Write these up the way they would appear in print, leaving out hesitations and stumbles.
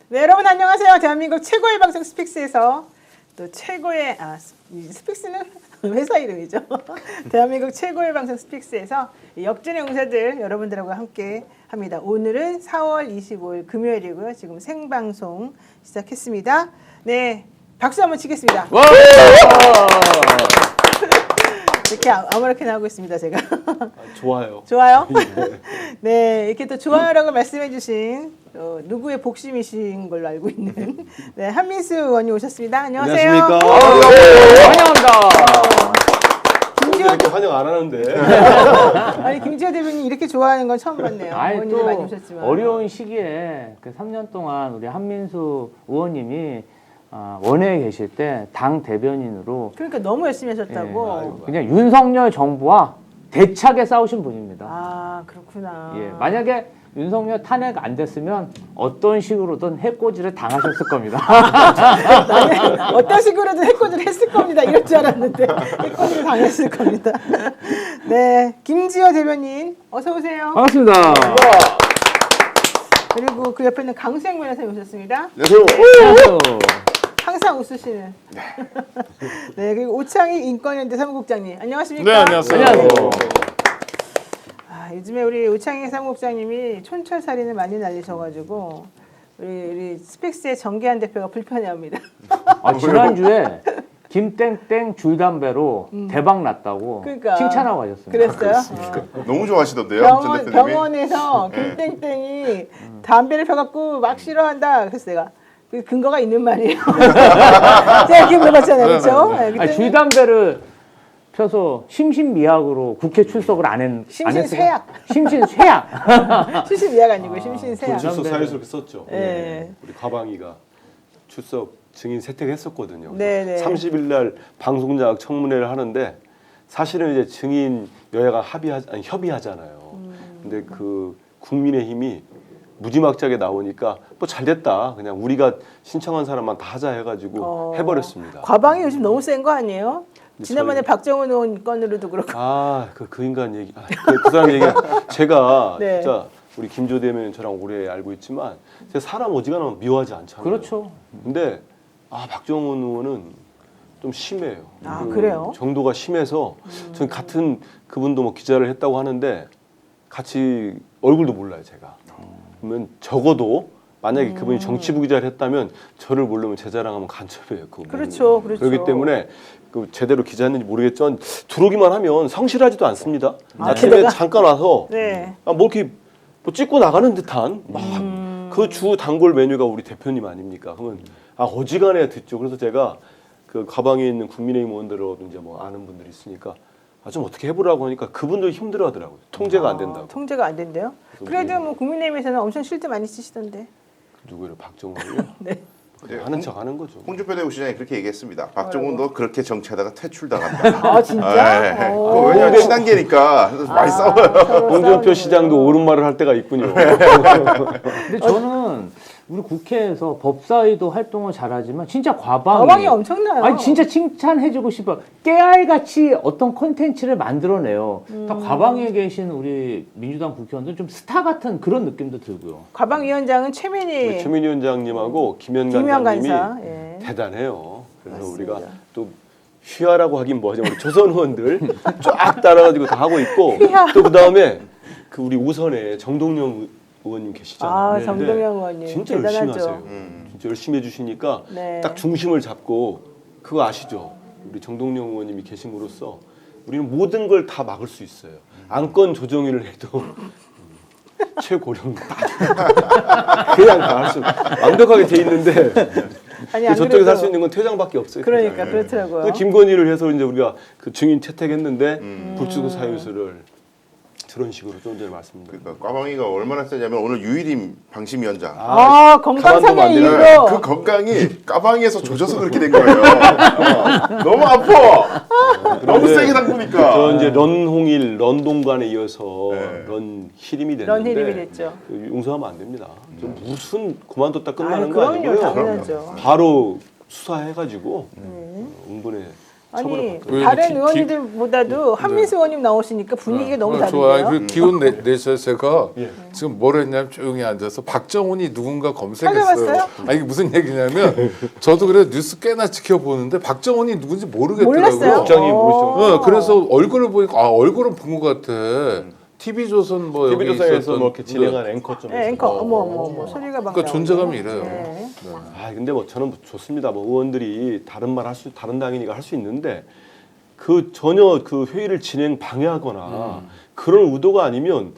네, 여러분 안녕하세요. 대한민국 최고의 방송 스픽스에서 또 최고의 스픽스는 회사 이름이죠. 대한민국 최고의 방송 스픽스에서 역전의 용사들 여러분들하고 함께 합니다. 오늘은 4월 25일 금요일이고요. 지금 생방송 시작했습니다. 네, 박수 한번 치겠습니다. 이렇게 아무렇게나 하고 있습니다, 제가. 좋아요. 좋아요? 네, 이렇게 또 좋아요라고 말씀해주신 누구의 복심이신 걸로 알고 있는 네, 한민수 의원님 오셨습니다. 안녕하세요. 안녕하십니까? 환영합니다. 이렇게 환영 안 하는데. 아니 김지호 대변인 이렇게 좋아하는 건 처음 봤네요. 아니 의원님들 많이 또 오셨지만. 어려운 시기에 그 3년 동안 우리 한민수 의원님이 원외에 계실 때 당 대변인으로 그러니까 너무 열심히 하셨다고. 그냥 윤석열 정부와 대차게 싸우신 분입니다. 아 그렇구나. 예, 만약에 윤석열 탄핵 안 됐으면 어떤 식으로든 해코지를 당하셨을 겁니다. 나는 어떤 식으로든 해코지를 했을 겁니다. 이럴 줄 알았는데 해코지를 당했을 겁니다. 네, 김지호 대변인 어서 오세요. 반갑습니다. 그리고 그 옆에는 강수영 변호사님 오셨습니다. 안녕하세요. 항상 웃으시는. 네, 그리고 오창희 인권연대 사무국장님 안녕하십니까? 네, 안녕하세요. 안녕하세요. 요즘에 우리 오창희 사무국장님이 촌철살인을 많이 날리셔가지고 우리 스펙스의 정계한 대표가 불편해합니다. 지난주에 김땡땡 줄담배로 대박 났다고 그러니까. 칭찬하고 가셨습니다. 그랬어요? 너무 좋아하시던데요, 전 대표님이. 병원에서 김땡땡이 담배를 펴갖고 막 싫어한다. 그래서 내가 그 근거가 있는 말이에요. 제가 기억해봤잖아요, 그렇죠? 줄담배를 펴서 심신미약으로 국회 출석을 안 했어요. 심신쇠약. 심신쇠약. 심신미약 아니고 심신쇠약. 출석 사유서를 썼죠. 네. 우리 가방이가 출석 증인 세택했었거든요. 네네. 30일 날 방송장 청문회를 하는데 사실은 이제 증인 여야가 협의하잖아요. 근데 그 국민의힘이 무지막지하게 나오니까 뭐 잘됐다. 그냥 우리가 신청한 사람만 다 하자 해가지고 해버렸습니다. 과방이 요즘 너무 센 거 아니에요? 지난번에 박정훈 의원 건으로도 그렇고. 그 인간 얘기, 그 사람 얘기, 제가 네. 진짜 우리 김조 대변인 저랑 오래 알고 있지만 제가 사람 어지간하면 미워하지 않잖아요. 그렇죠. 근데 박정훈 의원은 좀 심해요. 그래요? 정도가 심해서 전 같은 그분도 뭐 기자를 했다고 하는데 같이 얼굴도 몰라요, 제가. 그러면 적어도 만약에 그분이 정치부 기자를 했다면 저를 모르면 제 자랑하면 간첩이에요. 그렇죠. 그렇기 때문에 그 제대로 기자했는지 모르겠지만 들어오기만 하면 성실하지도 않습니다. 아침에 잠깐 와서 네. 뭐 이렇게 뭐 찍고 나가는 듯한 그 주 단골 메뉴가 우리 대표님 아닙니까? 그러면 어지간해 듣죠. 그래서 제가 그 가방에 있는 국민의힘 의원들하고 이제 뭐 아는 분들이 있으니까 좀 어떻게 해보라고 하니까 그분들 힘들어하더라고요. 통제가 안 된다고. 통제가 안 된대요? 그래도 뭐 국민의힘에서는 엄청 실드 많이 쓰시던데. 누구예요? 박정훈이요? 네. 하는 척 하는 거죠. 홍준표 대구시장이 그렇게 얘기했습니다. 박정훈도 그렇게 정치하다가 퇴출당한다. 진짜? 네. 왜냐면 친한계니까 많이 싸워요. 홍준표 시장도 옳은 말을 할 때가 있군요. 근데 저는 우리 국회에서 법사위도 활동을 잘하지만 진짜 과방이 엄청나요. 아니 진짜 칭찬해주고 싶어. 깨알같이 어떤 콘텐츠를 만들어내요. 다 과방에 계신 우리 민주당 국회의원들 좀 스타 같은 그런 느낌도 들고요. 과방위원장은 최민희 최민희 위원장님하고 김현관 간사. 장님이 예. 대단해요. 그래서 맞습니다. 우리가 또 휘하라고 하긴 뭐하죠. 우리 조선 의원들 쫙 따라가지고 다 하고 있고 또 그 다음에 그 우리 우선에 정동영 의원님 계시잖아요. 정동영 의원님 진짜 대단하죠. 열심히 하세요. 진짜 열심히 해주시니까 네. 딱 중심을 잡고 그거 아시죠? 우리 정동영 의원님이 계심으로써 우리는 모든 걸 다 막을 수 있어요. 안건 조정위를 해도 최고령 그냥 다 할 수 완벽하게 돼 있는데 아니, 안 저쪽에서 그래도 할 수 있는 건 퇴장밖에 없어요. 그러니까 그렇더라고요. 그 김건희를 해서 이제 우리가 그 증인 채택했는데 불출석 사유서를 그런 식으로 좀 전에 말씀드렸습니다. 그러니까 과방위가 얼마나 세냐면 오늘 유일임 방심위원장. 건강상의 가만두면 안 이유로 그 건강이 까방이에서 조져서 그렇게 된 거예요. 너무 아파. 너무 세게 담그니까. 저 이제 런홍일, 런동관에 이어서 네. 런희림이 됐는데 런희림이 됐죠. 용서하면 안 됩니다. 저 무슨 그만뒀다 끝나는 거 그럼요, 아니고요. 당연하죠. 바로 수사해가지고 응분에 아니 왜 다른 기- 의원님들보다도 한민수 의원님 나오시니까 분위기가 너무 좋아. 다른데요. 그 기운 내셔서 제가 예. 지금 뭘 했냐면 조용히 앉아서 박정훈이 누군가 검색했어요. 찾아봤어요? 아니 이게 무슨 얘기냐면 저도 그래 뉴스 꽤나 지켜보는데 박정훈이 누군지 모르겠더라고요. 몰랐어요? 국장이 모르시죠. 그래서 얼굴을 보니까 얼굴은 본 것 같아. TV조선 뭐 여기 TV조선에서 있었던 뭐 이렇게 진행한 앵커 좀. 네, 앵커 어머 소리가 막 그러니까 나오네요. 존재감이 이래요. 네. 아 근데 뭐 저는 좋습니다. 뭐 의원들이 다른 말 할 수 다른 당이니까 할 수 있는데 그 전혀 그 회의를 진행 방해하거나 그런 의도가 아니면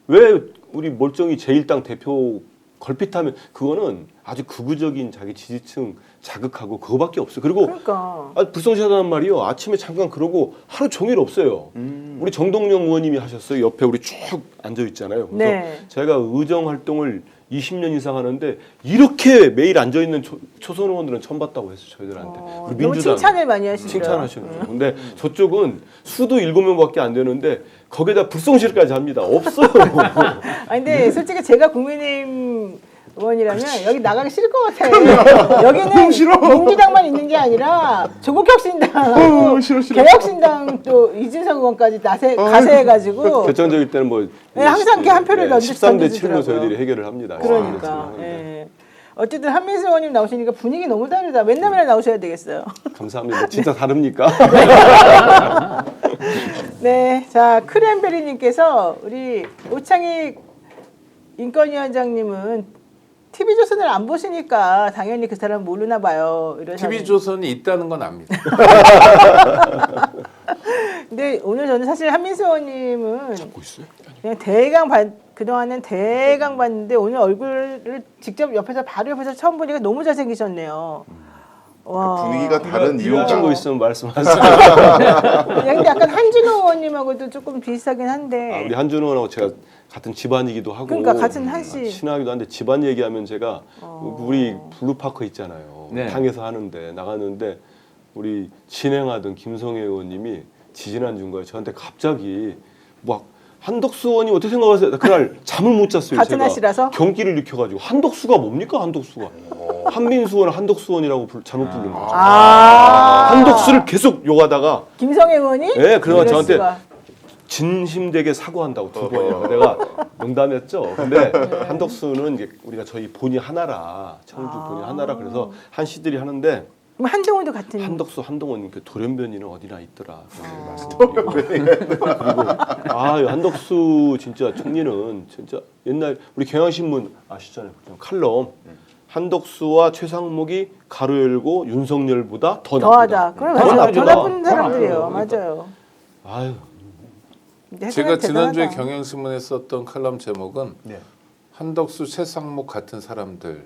왜 우리 멀쩡히 제1당 대표 걸핏하면 그거는 아주 극우적인 자기 지지층 자극하고 그거밖에 없어요. 그리고 그러니까 불성실하다는 말이요. 아침에 잠깐 그러고 하루 종일 없어요. 우리 정동영 의원님이 하셨어요. 옆에 우리 쭉 앉아 있잖아요. 그래서 네. 제가 의정 활동을 20년 이상 하는데 이렇게 매일 앉아 있는 초선 의원들은 처음 봤다고 했어요. 저희들한테. 우리 너무 민주당 칭찬을 많이 하시더라고요. 칭찬하시는 거예요. 근데 저쪽은 수도 7명밖에 안 되는데 거기다 불성실까지 합니다. 없어요. 아니 근데 솔직히 제가 국민의힘 의원이라면 여기 나가기 싫을 것 같아요. 여기는 민주당만 있는 게 아니라 조국혁신당하고 개혁신당 또 이준석 의원까지 가세해가지고 결정적일 때는 뭐 네, 항상 이렇게 한 표를 13대 7로 던지시더라고요. 저희들이 해결을 합니다. 그러니까 예. 어쨌든 한민수 의원님 나오시니까 분위기 너무 다르다. 맨날 나오셔야 되겠어요. 감사합니다. 진짜 다릅니까? 네, 자 크랜베리님께서 우리 오창익 인권위원장님은 TV조선을 안 보시니까 당연히 그 사람 모르나 봐요. 이러셨는데. TV조선이 있다는 건 압니다. 근데 오늘 저는 사실 한민수 의원님은 보고 있어요? 그냥 그동안은 대강 봤는데 오늘 얼굴을 직접 옆에서 바로 옆에서 처음 보니까 너무 잘생기셨네요. 와. 분위기가 다른 이유가 이유가 있으면 말씀하세요. 근데 약간 한준호 의원님하고도 조금 비슷하긴 한데. 우리 한준호 의원하고 제가 같은 집안이기도 하고 그러니까 같은 한씨. 친하기도 한데 집안 얘기하면 제가 우리 블루파크 있잖아요. 네. 당에서 하는데 나갔는데 우리 진행하던 김성애 의원님이 지지난 거예요. 저한테 갑자기 막 한덕수 의원이 어떻게 생각하세요? 그날 잠을 못 잤어요. 같은 제가. 하시라서? 경기를 일으켜가지고 한덕수가 뭡니까 한덕수가? 한민수 의원 한덕수 의원이라고 잘못 부르는 거죠. 한덕수를 계속 욕하다가 김성애 의원이? 네, 그러다 이럴 저한테 수가. 진심되게 사과한다고 두 번이요. 내가 농담했죠. 근데 한덕수는 이제 우리가 저희 본이 하나라, 청주 본이 하나라 그래서 한 씨들이 하는데 그럼 한동훈도 같은. 한덕수 한동훈 그 돌연변이는 어디나 있더라. 그리고 한덕수 진짜 총리는 진짜 옛날 우리 경향신문 아시잖아요. 칼럼 한덕수와 최상목이 가로 열고 윤석열보다 더 더하다. 그럼 더 맞아요. 나쁘죠. 더 나쁜 더 사람들이에요. 나쁘죠. 맞아요. 아유. 근데 제가 대단하다. 지난주에 경향신문에 썼던 칼럼 제목은 네. 한덕수, 최상목 같은 사람들이었는데요.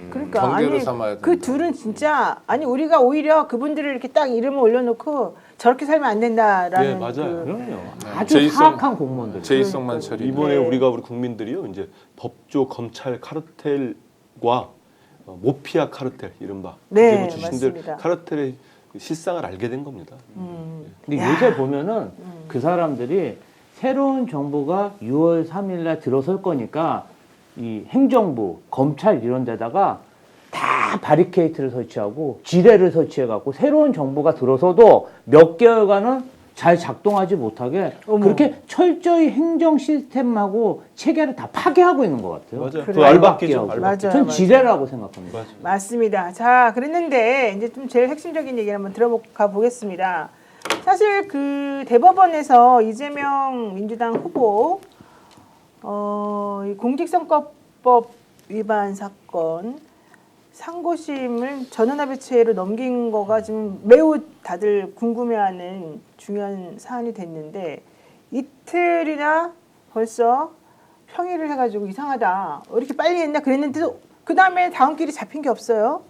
그러니까 경계로 아니 삼아야 그 된다. 둘은 진짜 아니 우리가 오히려 그분들을 이렇게 딱 이름을 올려놓고 저렇게 살면 안 된다라는 네, 맞아요. 그럼요. 아주 제이슨- 사악한 공무원들. 제이성만 처리. 이번에 네. 우리가 우리 국민들이요 이제 법조 검찰 카르텔과 모피아 카르텔 이른바 네, 이제 주신들 맞습니다. 카르텔의 실상을 알게 된 겁니다. 근데 요새 보면은 그 사람들이 새로운 정부가 6월 3일 날 들어설 거니까 이 행정부, 검찰 이런 데다가 다 바리케이트를 설치하고 지뢰를 설치해 갖고 새로운 정부가 들어서도 몇 개월간은 잘 작동하지 못하게 어머. 그렇게 철저히 행정 시스템하고 체계를 다 파괴하고 있는 것 같아요. 맞아요. 그래. 그 알바끼죠. 알바끼하고. 맞아요, 전 맞아요. 지뢰라고 생각합니다. 맞아요. 맞습니다. 자, 그랬는데 이제 좀 제일 핵심적인 얘기를 한번 들어가 보겠습니다. 사실 그 대법원에서 이재명 민주당 후보 이 공직선거법 위반 사건 상고심을 전원합의체로 넘긴 거가 지금 매우 다들 궁금해하는 중요한 사안이 됐는데 이틀이나 벌써 평의를 해가지고 이상하다. 왜 이렇게 빨리 했나 그랬는데도 그 다음에 다음 길이 잡힌 게 없어요.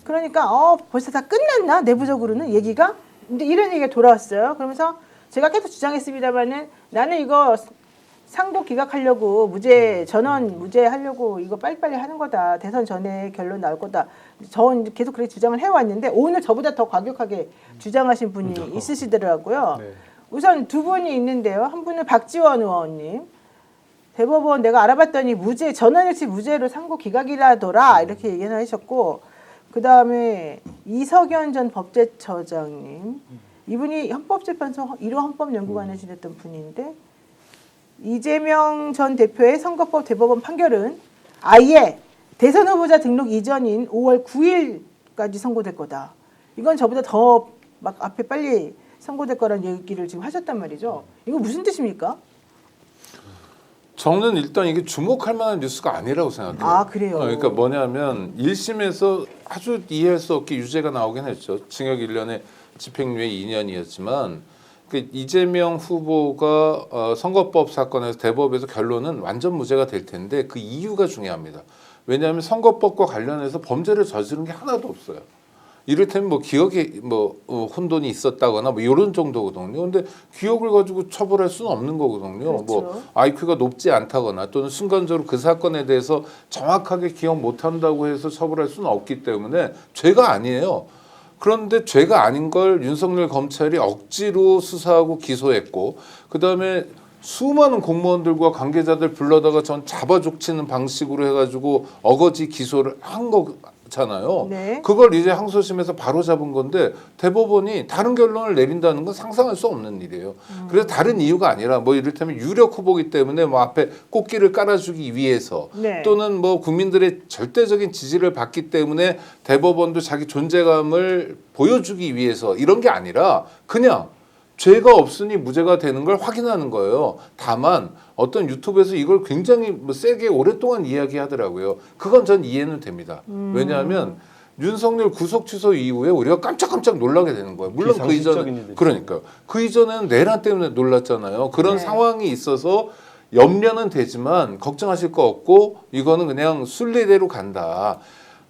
그러니까 벌써 다 끝났나 내부적으로는 얘기가 근데 이런 얘기가 돌아왔어요. 그러면서 제가 계속 주장했습니다만은 나는 이거 상고 기각하려고 전원 무죄 하려고 이거 빨리빨리 하는 거다. 대선 전에 결론 나올 거다. 전 계속 그렇게 주장을 해왔는데 오늘 저보다 더 과격하게 주장하신 분이 있으시더라고요. 네. 우선 두 분이 있는데요. 한 분은 박지원 의원님. 대법원 내가 알아봤더니 전원일치 무죄로 상고 기각이라더라 이렇게 얘기를 하셨고 그 다음에 이석연 전 법제처장님. 이분이 헌법재판소 1호 헌법연구관을 지냈던 분인데 이재명 전 대표의 선거법 대법원 판결은 아예 대선 후보자 등록 이전인 5월 9일까지 선고될 거다. 이건 저보다 더 막 앞에 빨리 선고될 거라는 얘기를 지금 하셨단 말이죠. 이거 무슨 뜻입니까? 저는 일단 이게 주목할 만한 뉴스가 아니라고 생각해요. 아, 그래요? 그러니까 뭐냐면 1심에서 아주 이해할 수 없게 유죄가 나오긴 했죠. 징역 1년에 집행유예 2년이었지만 그 이재명 후보가 선거법 사건에서 대법에서 결론은 완전 무죄가 될 텐데 그 이유가 중요합니다. 왜냐하면 선거법과 관련해서 범죄를 저지른 게 하나도 없어요. 이를테면 뭐 기억에 혼돈이 있었다거나 뭐 이런 정도거든요. 근데 기억을 가지고 처벌할 수는 없는 거거든요. 그렇죠. 뭐 IQ가 높지 않다거나 또는 순간적으로 그 사건에 대해서 정확하게 기억 못 한다고 해서 처벌할 수는 없기 때문에 죄가 아니에요. 그런데 죄가 아닌 걸 윤석열 검찰이 억지로 수사하고 기소했고 그다음에 수많은 공무원들과 관계자들 불러다가 전 잡아족치는 방식으로 해가지고 어거지 기소를 한 거잖아요. 네. 그걸 이제 항소심에서 바로 잡은 건데 대법원이 다른 결론을 내린다는 건 상상할 수 없는 일이에요. 그래서 다른 이유가 아니라 뭐 이를테면 유력 후보기 때문에 뭐 앞에 꽃길을 깔아주기 위해서 네. 또는 뭐 국민들의 절대적인 지지를 받기 때문에 대법원도 자기 존재감을 보여주기 위해서 이런 게 아니라 그냥 죄가 없으니 무죄가 되는 걸 확인하는 거예요. 다만 어떤 유튜브에서 이걸 굉장히 뭐 세게 오랫동안 이야기하더라고요. 그건 전 이해는 됩니다. 왜냐하면 윤석열 구속 취소 이후에 우리가 깜짝깜짝 놀라게 되는 거예요. 물론 그 비상식적인 이전 일이죠. 그러니까요. 그 이전에는 내란 때문에 놀랐잖아요. 그런 네. 상황이 있어서 염려는 되지만 걱정하실 거 없고 이거는 그냥 순리대로 간다.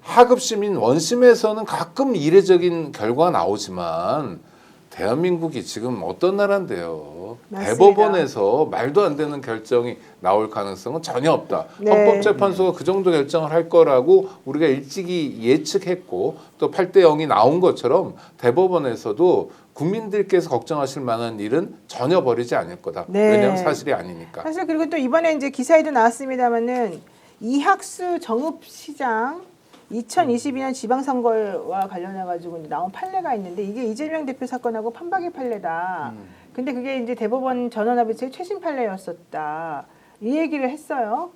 하급 시민 원심에서는 가끔 이례적인 결과가 나오지만 대한민국이 지금 어떤 나라인데요. 맞습니다. 대법원에서 말도 안 되는 결정이 나올 가능성은 전혀 없다. 네. 헌법재판소가 그 정도 결정을 할 거라고 우리가 일찍이 예측했고 또 8대 0이 나온 것처럼 대법원에서도 국민들께서 걱정하실 만한 일은 전혀 벌이지 않을 거다. 네. 왜냐하면 사실이 아니니까. 사실 그리고 또 이번에 이제 기사에도 나왔습니다만은 이학수 정읍시장 2022년 지방선거와 관련해 가지고 나온 판례가 있는데 이게 이재명 대표 사건하고 판박이 판례다. 근데 그게 이제 대법원 전원합의체 최신 판례였었다. 이 얘기를 했어요.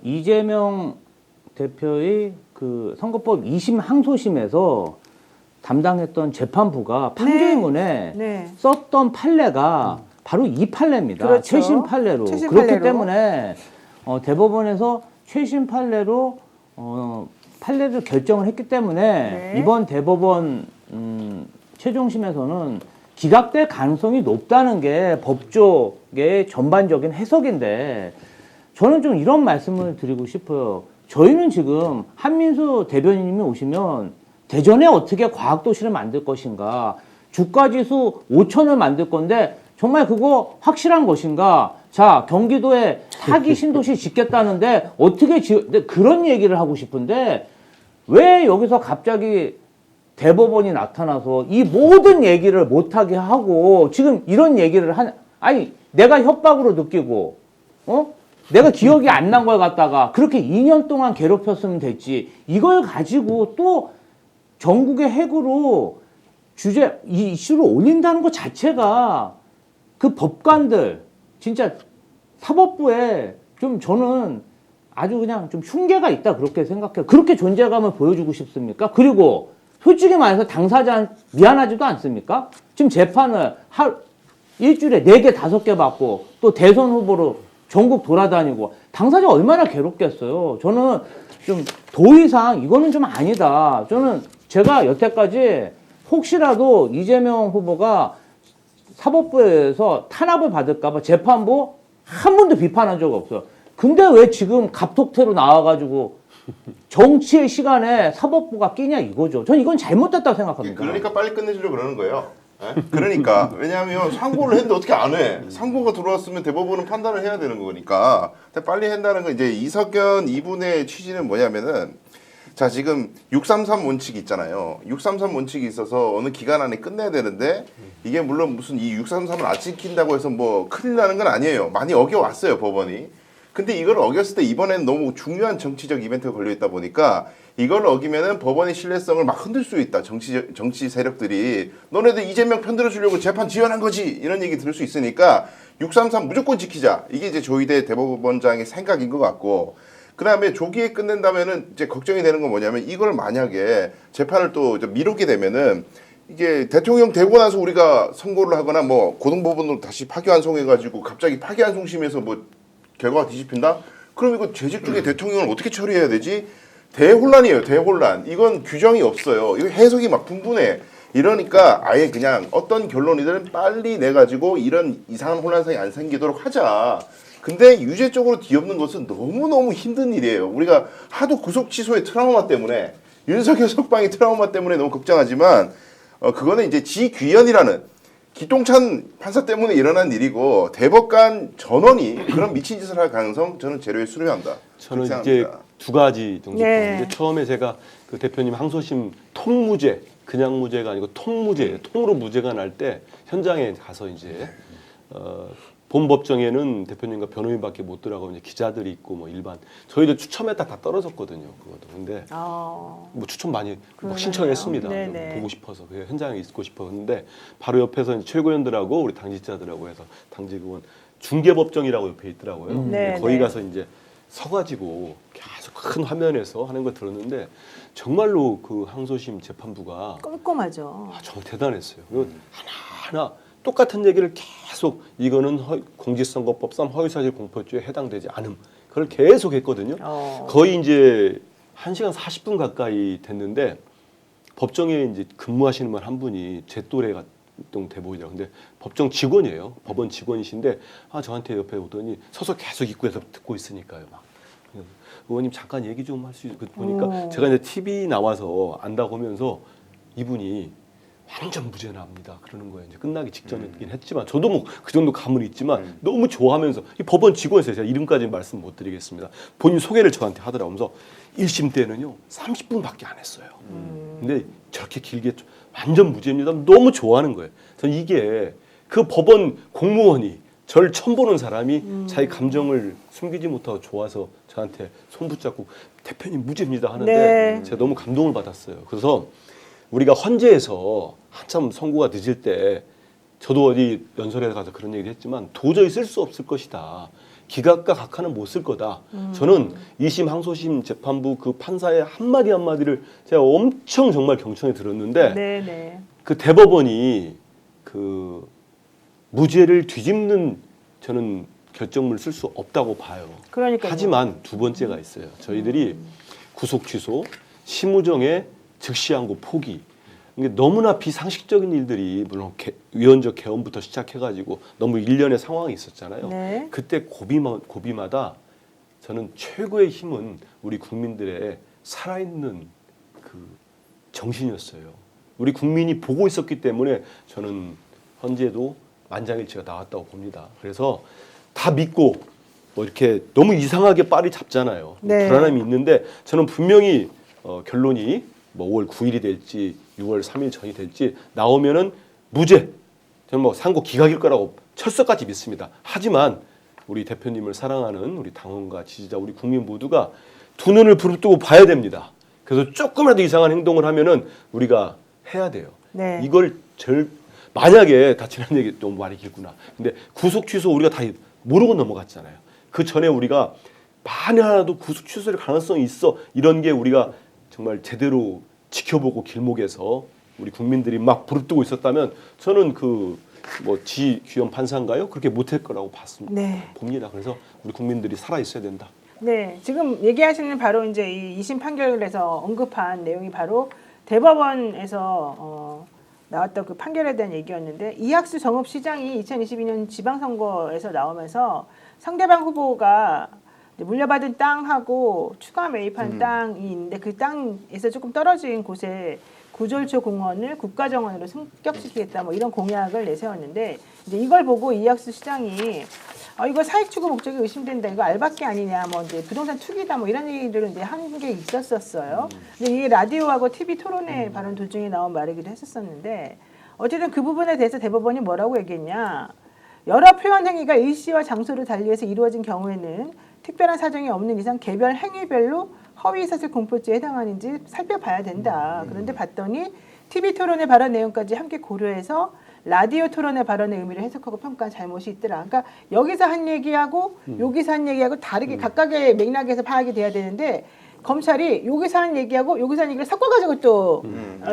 이재명 대표의 그 선거법 2심 항소심에서 담당했던 재판부가 판결문에 네. 썼던 판례가 바로 이 판례입니다. 그렇죠. 최신 판례로. 최신 그렇기 판례로. 때문에 대법원에서 최신 판례로 판례를 결정을 했기 때문에 네. 이번 대법원 최종심에서는 기각될 가능성이 높다는 게 법조계의 전반적인 해석인데 저는 좀 이런 말씀을 드리고 싶어요. 저희는 지금 한민수 대변인님이 오시면 대전에 어떻게 과학도시를 만들 것인가, 주가지수 5,000을 만들 건데 정말 그거 확실한 것인가? 자, 경기도에 사기 신도시 짓겠다는데 어떻게 그런 얘기를 하고 싶은데 왜 여기서 갑자기 대법원이 나타나서 이 모든 얘기를 못하게 하고 지금 이런 얘기를 아니 내가 협박으로 느끼고 내가 기억이 안 난 걸 갖다가 그렇게 2년 동안 괴롭혔으면 됐지 이걸 가지고 또 전국의 핵으로 이 이슈를 올린다는 것 자체가 그 법관들 진짜 사법부에 좀 저는 아주 그냥 좀 흉계가 있다 그렇게 생각해요. 그렇게 존재감을 보여주고 싶습니까? 그리고 솔직히 말해서 당사자 미안하지도 않습니까? 지금 재판을 일주일에 4개, 5개 받고 또 대선 후보로 전국 돌아다니고 당사자 얼마나 괴롭겠어요. 저는 좀 더 이상 이거는 좀 아니다. 저는 제가 여태까지 혹시라도 이재명 후보가 사법부에서 탄압을 받을까봐 재판부 한 번도 비판한 적 없어요. 근데 왜 지금 갑툭튀로 나와가지고 정치의 시간에 사법부가 끼냐 이거죠. 전 이건 잘못됐다고 생각합니다. 그러니까 빨리 끝내주려고 그러는 거예요. 예? 그러니까 왜냐하면 상고를 했는데 어떻게 안 해? 상고가 들어왔으면 대법원은 판단을 해야 되는 거니까 빨리 한다는 건 이제 이석연 이분의 취지는 뭐냐면은 자 지금 633 원칙이 있잖아요. 633 원칙이 있어서 어느 기간 안에 끝내야 되는데 이게 물론 무슨 이 633을 안 지킨다고 해서 뭐 큰일 나는 건 아니에요. 많이 어겨왔어요 법원이. 근데 이걸 어겼을 때 이번에는 너무 중요한 정치적 이벤트가 걸려 있다 보니까 이걸 어기면은 법원의 신뢰성을 막 흔들 수 있다. 정치 세력들이 너네들 이재명 편들어 주려고 재판 지연한 거지 이런 얘기 들을 수 있으니까 633 무조건 지키자. 이게 이제 조희대 대법원장의 생각인 것 같고. 그다음에 조기에 끝낸다면은 이제 걱정이 되는 건 뭐냐면 이걸 만약에 재판을 또 미루게 되면은 이게 대통령 되고 나서 우리가 선고를 하거나 뭐 고등법원으로 다시 파기환송해가지고 갑자기 파기환송심에서 뭐 결과가 뒤집힌다? 그럼 이거 재직 중에 대통령을 어떻게 처리해야 되지? 대혼란이에요, 대혼란. 이건 규정이 없어요. 이거 해석이 막 분분해. 이러니까 아예 그냥 어떤 결론이든 빨리 내가지고 이런 이상한 혼란상이 안 생기도록 하자. 근데 유죄적으로 뒤엎는 것은 너무너무 힘든 일이에요. 우리가 하도 구속 취소의 트라우마 때문에 윤석열 석방의 트라우마 때문에 너무 걱정하지만 그거는 이제 지귀현이라는 기똥찬 판사 때문에 일어난 일이고 대법관 전원이 그런 미친 짓을 할 가능성 저는 제로에 수렴한다. 저는 그렇게 이제 생각합니다. 두 가지 정도 네. 보는데 처음에 제가 그 대표님 항소심 통무죄 그냥 무죄가 아니고 통무죄 통으로 무죄가 날 때 현장에 가서 이제 본 법정에는 대표님과 변호인밖에 못 들어가고 이제 기자들이 있고 뭐 일반 저희들 추첨했다 다 떨어졌거든요. 그것도 근데 뭐 추첨 많이 막 그러네요. 신청했습니다. 네네. 보고 싶어서 그 현장에 있고 싶었는데 바로 옆에서 이제 최고위원들하고 우리 당직자들하고 해서 당직은 중계법정이라고 옆에 있더라고요. 네, 거기 네. 가서 이제 서가지고 계속 큰 화면에서 하는 걸 들었는데 정말로 그 항소심 재판부가 꼼꼼하죠. 정말 대단했어요. 그리고 하나하나 똑같은 얘기를 계속 이거는 공직선거법상 허위사실 공표죄에 해당되지 않음. 그걸 계속 했거든요. 거의 이제 1시간 40분 가까이 됐는데 법정에 이제 근무하시는 분 한 분이 제 또래 같은 대보이더라고요. 근데 법정 직원이에요. 법원 직원이신데 저한테 옆에 오더니 서서 계속 입구에서 듣고 있으니까요. 막. 의원님 잠깐 얘기 좀 할 수 있고 보니까 제가 이제 TV 나와서 안다고 하면서 이분이 완전 무죄납니다. 그러는 거예요. 이제 끝나기 직전이긴 했지만 저도 뭐 그 정도 감은 있지만 너무 좋아하면서 이 법원 직원이세요. 제가 이름까지 말씀 못 드리겠습니다. 본인 소개를 저한테 하더라고요. 그래서 1심 때는요 30분밖에 안 했어요. 근데 저렇게 길게 완전 무죄입니다. 너무 좋아하는 거예요. 전 이게 그 법원 공무원이 저를 처음 보는 사람이 자기 감정을 숨기지 못하고 좋아서 저한테 손 붙잡고 대표님 무죄입니다 하는데 네. 제가 너무 감동을 받았어요. 그래서 우리가 헌재에서 한참 선고가 늦을 때 저도 어디 연설에 가서 그런 얘기를 했지만 도저히 쓸 수 없을 것이다. 기각과 각하는 못 쓸 거다. 저는 2심 항소심 재판부 그 판사의 한마디 한마디를 제가 엄청 정말 경청해 들었는데 네네. 그 대법원이 그 무죄를 뒤집는 저는 결정문을 쓸 수 없다고 봐요. 그러니까요. 하지만 두 번째가 있어요. 저희들이 구속 취소, 심우정의 즉시항고 포기. 이게 너무나 비상식적인 일들이 물론 위원적 개헌부터 시작해가지고 너무 일련의 상황이 있었잖아요. 네. 그때 고비마다 저는 최고의 힘은 우리 국민들의 살아있는 그 정신이었어요. 우리 국민이 보고 있었기 때문에 저는 헌재도 만장일치가 나왔다고 봅니다. 그래서 다 믿고 뭐 이렇게 너무 이상하게 빨리 잡잖아요. 네. 불안함이 있는데 저는 분명히 결론이 뭐 5월 9일이 될지 6월 3일 전이 될지 나오면은 무죄. 저는 뭐 상고 기각일 거라고 철석같이 믿습니다. 하지만 우리 대표님을 사랑하는 우리 당원과 지지자 우리 국민 모두가 두 눈을 부릅뜨고 봐야 됩니다. 그래서 조금이라도 이상한 행동을 하면은 우리가 해야 돼요. 네. 이걸 만약에 다 지난 얘기 좀 말이 길구나. 근데 구속 취소 우리가 다 모르고 넘어갔잖아요. 그 전에 우리가 만약에라도 구속 취소될 가능성이 있어 이런 게 우리가 정말 제대로 지켜보고 길목에서 우리 국민들이 막 부릅뜨고 있었다면 저는 그 뭐 지귀현 판사인가요? 그렇게 못할 거라고 네. 봅니다. 그래서 우리 국민들이 살아 있어야 된다. 네, 지금 얘기하시는 바로 이제 이 2심 판결에서 언급한 내용이 바로 대법원에서 나왔던 그 판결에 대한 얘기였는데 이학수 정읍시장이 2022년 지방선거에서 나오면서 상대방 후보가 물려받은 땅하고 추가 매입한 땅이 있는데 그 땅에서 조금 떨어진 곳에 구졸초 공원을 국가정원으로 승격시키겠다 뭐 이런 공약을 내세웠는데 이제 이걸 보고 이학수 시장이 이거 사익 추구 목적이 의심된다. 이거 알박기 아니냐. 뭐 이제 부동산 투기다. 뭐 이런 얘기들을 이제 한 게 있었었어요. 근데 이게 라디오하고 TV 토론회 발언 도중에 나온 말이기도 했었었는데 어쨌든 그 부분에 대해서 대법원이 뭐라고 얘기했냐. 여러 표현 행위가 일시와 장소를 달리해서 이루어진 경우에는 특별한 사정이 없는 이상 개별 행위별로 허위사실 공표죄에 해당하는지 살펴봐야 된다. 그런데 봤더니 TV 토론의 발언 내용까지 함께 고려해서 라디오 토론의 발언의 의미를 해석하고 평가한 잘못이 있더라. 그러니까 여기서 한 얘기하고 여기서 한 얘기하고 다르게 각각의 맥락에서 파악이 돼야 되는데 검찰이 여기서 한 얘기하고 여기서 한 얘기를 섞어가지고 또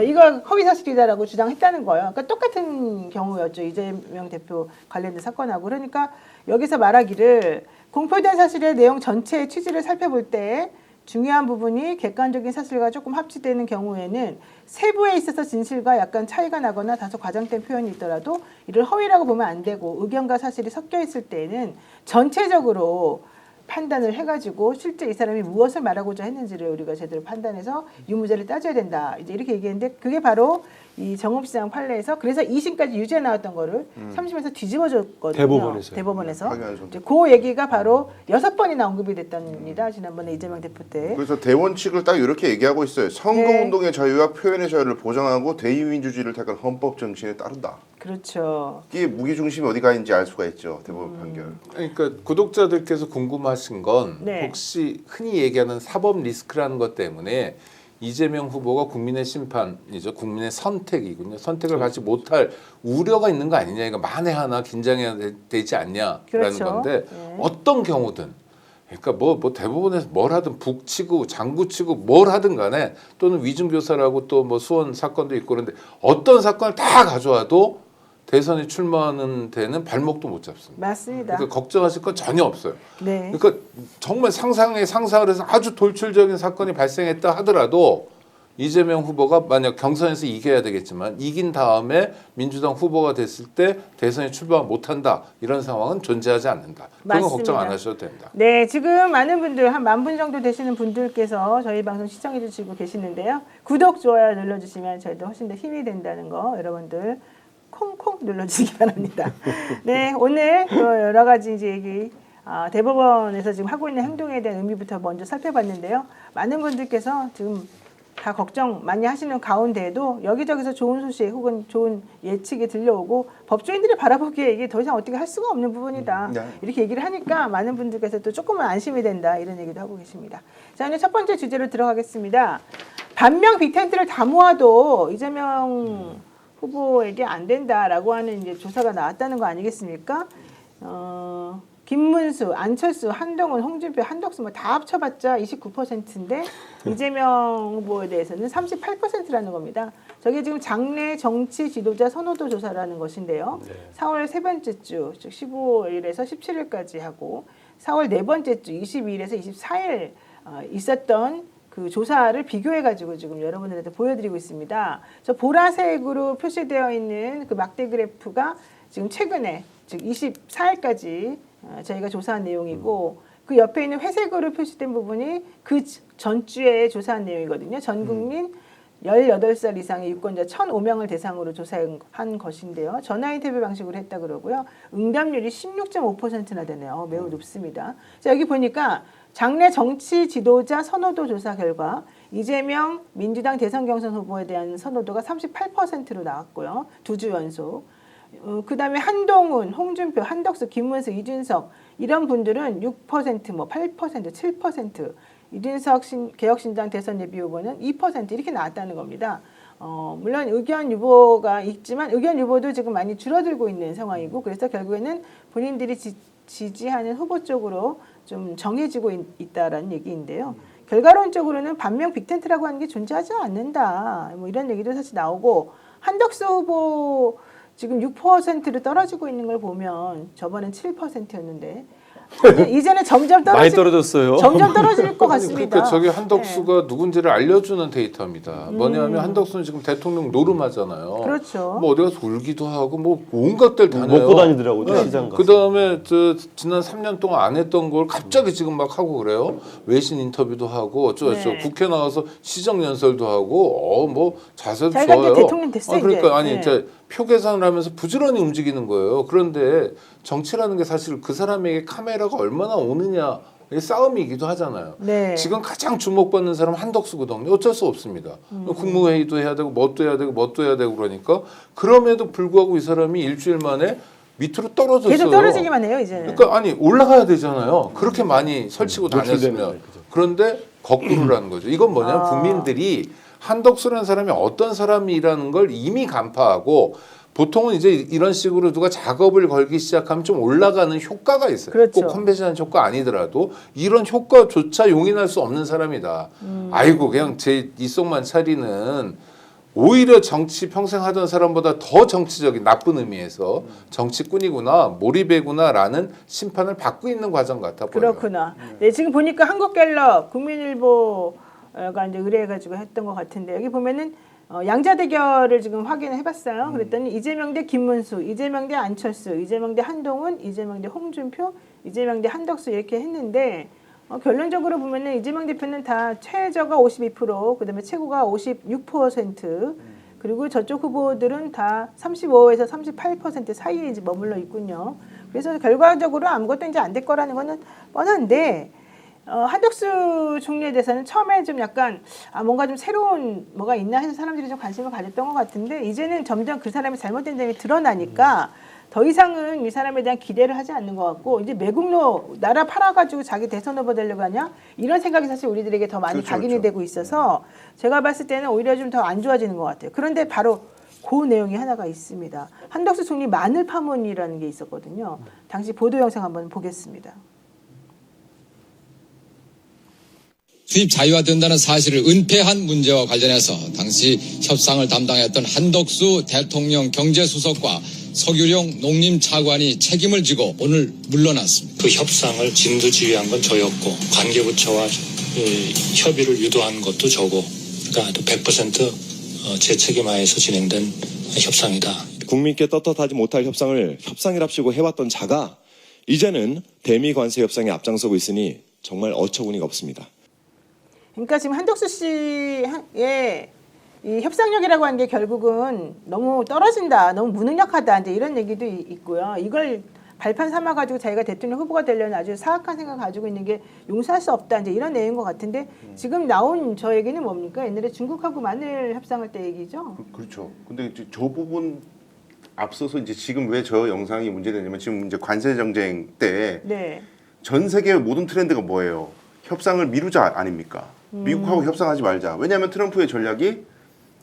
이거 허위사실이다라고 주장했다는 거예요. 그러니까 똑같은 경우였죠. 이재명 대표 관련된 사건하고. 그러니까 여기서 말하기를 공표된 사실의 내용 전체의 취지를 살펴볼 때 중요한 부분이 객관적인 사실과 조금 합치되는 경우에는 세부에 있어서 진실과 약간 차이가 나거나 다소 과장된 표현이 있더라도 이를 허위라고 보면 안 되고 의견과 사실이 섞여 있을 때에는 전체적으로 판단을 해가지고 실제 이 사람이 무엇을 말하고자 했는지를 우리가 제대로 판단해서 유무죄를 따져야 된다. 이제 이렇게 얘기했는데 그게 바로 이 정읍시장 판례에서 그래서 2심까지 유죄 나왔던 거를 3심에서 뒤집어줬거든요. 대법원에서. 이제 그 얘기가 바로 6번이나 언급이 됐답니다. 지난번에 이재명 대표 때. 그래서 대원칙을 딱 이렇게 얘기하고 있어요. 선거운동의 자유와 표현의 자유를 보장하고 대의민주주의를 택한 헌법 정신에 따른다. 그렇죠. 이게 무기중심이 어디가 있는지 알 수가 있죠. 대법원 판결. 그러니까 구독자들께서 궁금하신 건 네. 혹시 흔히 얘기하는 사법 리스크라는 것 때문에 이재명 후보가 국민의 심판이죠. 국민의 선택이군요. 선택을 갖지 못할 우려가 있는 거 아니냐. 이거 만에 하나 긴장해야 되지 않냐라는 그렇죠. 건데 네. 어떤 경우든 그러니까 뭐 대법원에서 뭘 하든 북치고 장구치고 뭘 하든 간에 또는 위증교사라고 또 뭐 수원 사건도 있고 그런데 어떤 사건을 다 가져와도 대선에 출마하는 데는 발목도 못 잡습니다. 맞습니다. 그러니까 걱정하실 건 전혀 없어요. 네. 그러니까 정말 상상을 해서 아주 돌출적인 사건이 발생했다 하더라도 이재명 후보가 만약 경선에서 이겨야 되겠지만 이긴 다음에 민주당 후보가 됐을 때 대선에 출마 못한다 이런 상황은 존재하지 않는다. 그건 맞습니다. 걱정 안 하셔도 됩니다. 네, 지금 많은 분들 한 10,000분 정도 되시는 분들께서 저희 방송 시청해 주시고 계시는데요. 구독, 좋아요 눌러주시면 저희도 훨씬 더 힘이 된다는 거 여러분들 콩콩 눌러주시기 바랍니다. 네, 오늘 또 여러 가지 이제 얘기 대법원에서 지금 하고 있는 행동에 대한 의미부터 먼저 살펴봤는데요. 많은 분들께서 지금 다 걱정 많이 하시는 가운데에도 여기저기서 좋은 소식 혹은 좋은 예측이 들려오고 법조인들이 바라보기에 이게 더 이상 어떻게 할 수가 없는 부분이다. 네. 이렇게 얘기를 하니까 많은 분들께서 또 조금은 안심이 된다. 이런 얘기도 하고 계십니다. 자, 오늘 첫 번째 주제로 들어가겠습니다. 반명 빅텐트를 다 모아도 이재명 후보에게 안 된다라고 하는 이제 조사가 나왔다는 거 아니겠습니까? 김문수, 안철수, 한동훈, 홍준표, 한덕수 뭐 다 합쳐봤자 29%인데 이재명 후보에 대해서는 38%라는 겁니다. 저게 지금 장내 정치 지도자 선호도 조사라는 것인데요. 4월 세 번째 주, 즉 15일에서 17일까지 하고 4월 네 번째 주, 22일에서 24일 있었던 그 조사를 비교해가지고 지금 여러분들한테 보여드리고 있습니다. 저 보라색으로 표시되어 있는 그 막대 그래프가 지금 최근에 즉 24일까지 저희가 조사한 내용이고 그 옆에 있는 회색으로 표시된 부분이 그 전주에 조사한 내용이거든요. 전 국민 18살 이상의 유권자 1,005명을 대상으로 조사한 것인데요. 전화 인터뷰 방식으로 했다 그러고요. 응답률이 16.5%나 되네요. 매우 높습니다. 자, 여기 보니까 장내 정치 지도자 선호도 조사 결과 이재명 민주당 대선 경선 후보에 대한 선호도가 38%로 나왔고요. 2주 연속. 그다음에 한동훈, 홍준표, 한덕수, 김문수, 이준석 이런 분들은 6%, 뭐 8%, 7%, 이준석 개혁신당 대선 예비 후보는 2% 이렇게 나왔다는 겁니다. 물론 의견 유보가 있지만 의견 유보도 지금 많이 줄어들고 있는 상황이고 그래서 결국에는 본인들이 지지하는 후보 쪽으로 좀 정해지고 있다라는 얘기인데요. 결과론적으로는 반명 빅텐트라고 하는 게 존재하지 않는다. 뭐 이런 얘기도 사실 나오고 한덕수 후보 지금 6%로 떨어지고 있는 걸 보면 저번엔 7%였는데 이제는 점점 많이 떨어졌어요. 점점 떨어질 것 같습니다. 그러니까 저기 한덕수가 누군지를 알려주는 데이터입니다. 뭐냐면 한덕수는 지금 대통령 노름하잖아요. 그렇죠. 뭐 어디 가서 울기도 하고 뭐 온갖 데를 다녀요. 먹고 다니더라고요. 시장 가서. 그다음에 저 지난 3년 동안 안 했던 걸 갑자기 지금 막 하고 그래요. 외신 인터뷰도 하고 어쩌고저쩌고 네. 국회 나와서 시정 연설도 하고 뭐 자세도 자기가 좋아요. 이제 대통령 됐어요, 그러니까 이제. 아니 네. 이제 표 계산을 하면서 부지런히 움직이는 거예요. 그런데 정치라는 게 사실 그 사람에게 카메라가 얼마나 오느냐 의 싸움이기도 하잖아요. 네. 지금 가장 주목받는 사람은 한덕수거든요. 어쩔 수 없습니다. 국무회의도 해야 되고 뭣도 해야 되고 뭣도 해야 되고 그러니까 그럼에도 불구하고 이 사람이 일주일 만에 밑으로 떨어졌어요. 계속 떨어지기만 해요 이제는. 그러니까 아니 올라가야 되잖아요. 그렇게 많이 설치고 노출되는 다녔으면. 거예요, 그죠. 그런데 거꾸로라는 거죠. 이건 뭐냐면 국민들이 한덕수라는 사람이 어떤 사람이라는 걸 이미 간파하고 보통은 이제 이런 식으로 누가 작업을 걸기 시작하면 좀 올라가는 효과가 있어요. 그렇죠. 꼭 컨벤션한 효과 아니더라도 이런 효과조차 용인할 수 없는 사람이다. 아이고 그냥 제 이속만 차리는 오히려 정치 평생 하던 사람보다 더 정치적인 나쁜 의미에서 정치꾼이구나 몰입이구나라는 심판을 받고 있는 과정 같아 보여요. 그렇구나. 네, 지금 보니까 한국갤럽, 국민일보가 이제 의뢰해가지고 했던 것 같은데 여기 보면은 양자 대결을 지금 확인을 해봤어요. 그랬더니 이재명 대 김문수, 이재명 대 안철수, 이재명 대 한동훈, 이재명 대 홍준표, 이재명 대 한덕수 이렇게 했는데 결론적으로 보면은 이재명 대표는 다 최저가 52%, 그다음에 최고가 56%, 그리고 저쪽 후보들은 다 35에서 38% 사이에 이제 머물러 있군요. 그래서 결과적으로 아무것도 이제 안 될 거라는 거는 뻔한데 한덕수 총리에 대해서는 처음에 좀 약간 뭔가 좀 새로운 뭐가 있나 해서 사람들이 좀 관심을 가졌던 것 같은데 이제는 점점 그 사람이 잘못된 점이 드러나니까 더 이상은 이 사람에 대한 기대를 하지 않는 것 같고 이제 매국노 나라 팔아가지고 자기 대선 후보 되려고 하냐 이런 생각이 사실 우리들에게 더 많이 그렇죠, 각인이 그렇죠. 되고 있어서 제가 봤을 때는 오히려 좀 더 안 좋아지는 것 같아요. 그런데 바로 그 내용이 하나가 있습니다. 한덕수 총리 마늘 파문이라는 게 있었거든요. 당시 보도 영상 한번 보겠습니다. 수입 자유화된다는 사실을 은폐한 문제와 관련해서 당시 협상을 담당했던 한덕수 대통령 경제수석과 석유령 농림차관이 책임을 지고 오늘 물러났습니다. 그 협상을 진두지휘한 건 저였고 관계부처와 협의를 유도한 것도 저고 그러니까 100% 제 책임하에서 진행된 협상이다. 국민께 떳떳하지 못할 협상을 협상이랍시고 해왔던 자가 이제는 대미 관세 협상에 앞장서고 있으니 정말 어처구니가 없습니다. 그러니까 지금 한덕수 씨의 이 협상력이라고 하는 게 결국은 너무 떨어진다, 너무 무능력하다 이제 이런 얘기도 있고요. 이걸 발판 삼아가지고 자기가 대통령 후보가 되려는 아주 사악한 생각 가지고 있는 게 용서할 수 없다 이제 이런 내용인 것 같은데 지금 나온 저 얘기는 뭡니까? 옛날에 중국하고 마늘 협상할 때 얘기죠. 그렇죠. 근데 이제 저 부분 앞서서 이제 지금 왜 저 영상이 문제되냐면 지금 이제 관세 정쟁 때 전 네. 세계 모든 트렌드가 뭐예요? 협상을 미루자 아닙니까? 미국하고 협상하지 말자. 왜냐하면 트럼프의 전략이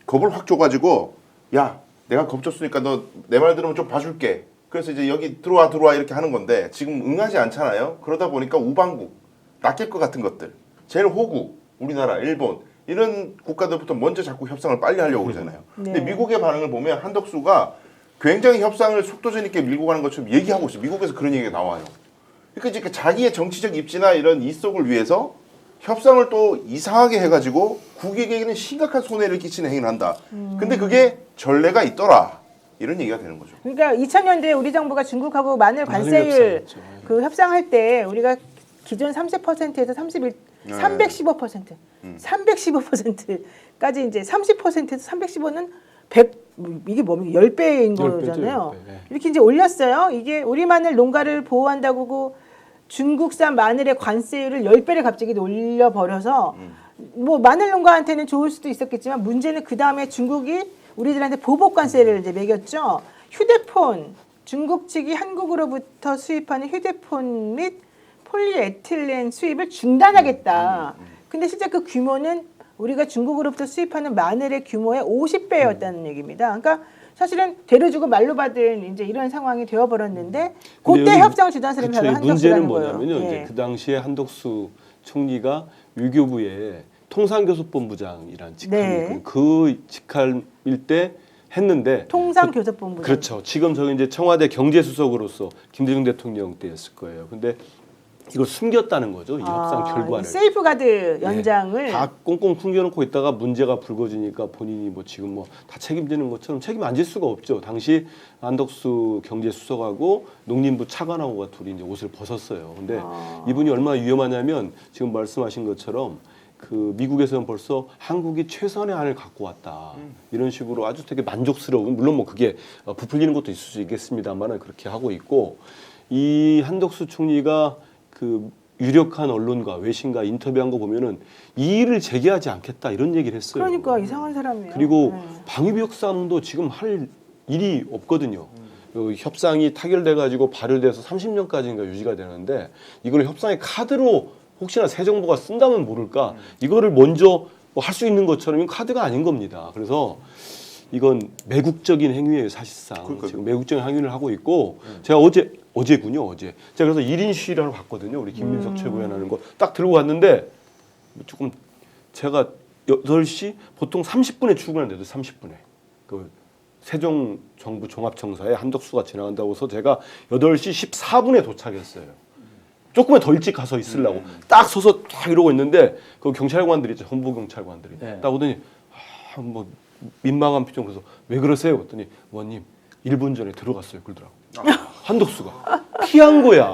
겁을 확 줘가지고 야 내가 겁 줬으니까 너 내 말 들으면 좀 봐줄게. 그래서 이제 여기 들어와 이렇게 하는 건데 지금 응하지 않잖아요. 그러다 보니까 우방국, 낚일 것 같은 것들, 제일 호구, 우리나라, 일본 이런 국가들부터 먼저 자꾸 협상을 빨리 하려고 그러잖아요. 네. 근데 미국의 반응을 보면 한덕수가 굉장히 협상을 속도전 있게 밀고 가는 것처럼 얘기하고 있어요. 미국에서 그런 얘기가 나와요. 그러니까 이제 자기의 정치적 입지나 이런 이속을 위해서 협상을 또 이상하게 해가지고 국익에게는 심각한 손해를 끼치는 행위를 한다. 근데 그게 전례가 있더라. 이런 얘기가 되는 거죠. 그러니까 2000년대에 우리 정부가 중국하고 마늘 관세율 협상했죠. 그 협상할 때 우리가 기존 30%에서 315%, 315%까지 이제 30%에서 315는 100 이게 뭡니까? 10배인 10배죠, 거잖아요. 10배, 네. 이렇게 이제 올렸어요. 이게 우리 마늘 농가를 보호한다고 중국산 마늘의 관세율을 10배를 갑자기 올려버려서 뭐 마늘 농가한테는 좋을 수도 있었겠지만 문제는 그 다음에 중국이 우리들한테 보복 관세를 이제 매겼죠. 휴대폰, 중국 측이 한국으로부터 수입하는 휴대폰 및 폴리에틸렌 수입을 중단하겠다. 근데 실제 그 규모는 우리가 중국으로부터 수입하는 마늘의 규모의 50배였다는 얘기입니다. 그러니까 사실은 대로 주고 말로 받은 이제 이런 상황이 되어버렸는데 근데 그때 여기 협상을 주도한 사람이 그쵸, 바로 이 한덕수라는 문제는 거예요. 뭐냐면요. 이제 그 당시에 한덕수 총리가 외교부에 통상교섭본부장이라는 직함이 네. 있고 그 직함일 때 했는데 통상교섭본부. 그렇죠. 지금 저기 이제 청와대 경제수석으로서 김대중 대통령 때였을 거예요. 근데 이걸 숨겼다는 거죠. 이 협상 결과를. 세이프가드 연장을 다 꽁꽁 숨겨놓고 있다가 문제가 불거지니까 본인이 뭐 지금 뭐 다 책임지는 것처럼 책임 안 질 수가 없죠. 당시 한덕수 경제수석하고 농림부 차관하고가 둘이 이제 옷을 벗었어요. 근데 이분이 얼마나 위험하냐면 지금 말씀하신 것처럼 그 미국에서는 벌써 한국이 최선의 안을 갖고 왔다 이런 식으로 아주 되게 만족스러운 물론 뭐 그게 부풀리는 것도 있을 수 있겠습니다만은 그렇게 하고 있고 이 한덕수 총리가 그 유력한 언론과 외신과 인터뷰한 거 보면은 이의를 제기하지 않겠다 이런 얘기를 했어요. 그러니까 이상한 사람이에요. 그리고 네. 방위비 협상도 지금 할 일이 없거든요. 협상이 타결돼 가지고 발효돼서 30년까지인가 유지가 되는데 이걸 협상의 카드로 혹시나 새 정부가 쓴다면 모를까 이거를 먼저 뭐 할 수 있는 것처럼 이건 카드가 아닌 겁니다. 그래서 이건 매국적인 행위예요, 사실상. 그러니까요. 지금 매국적인 행위를 하고 있고 제가 어제군요, 어제. 제가 그래서 1인 시위를 하러 갔거든요. 우리 김민석 최고위원 하는 거 딱 들고 갔는데 조금 제가 8시 보통 30분에 출근한대도 30분에. 그 세종 정부 종합청사에 한덕수가 지나간다고 해서 제가 8시 14분에 도착했어요. 조금만 더 일찍 가서 있으려고 딱 서서 딱 이러고 있는데 그 경찰관들이 있죠, 헌부 경찰관들이 네. 딱 오더니 뭐 민망한 표정. 그래서 왜 그러세요? 그랬더니 의원님 1분 전에 들어갔어요 그러더라고. 한덕수가 피한 거야.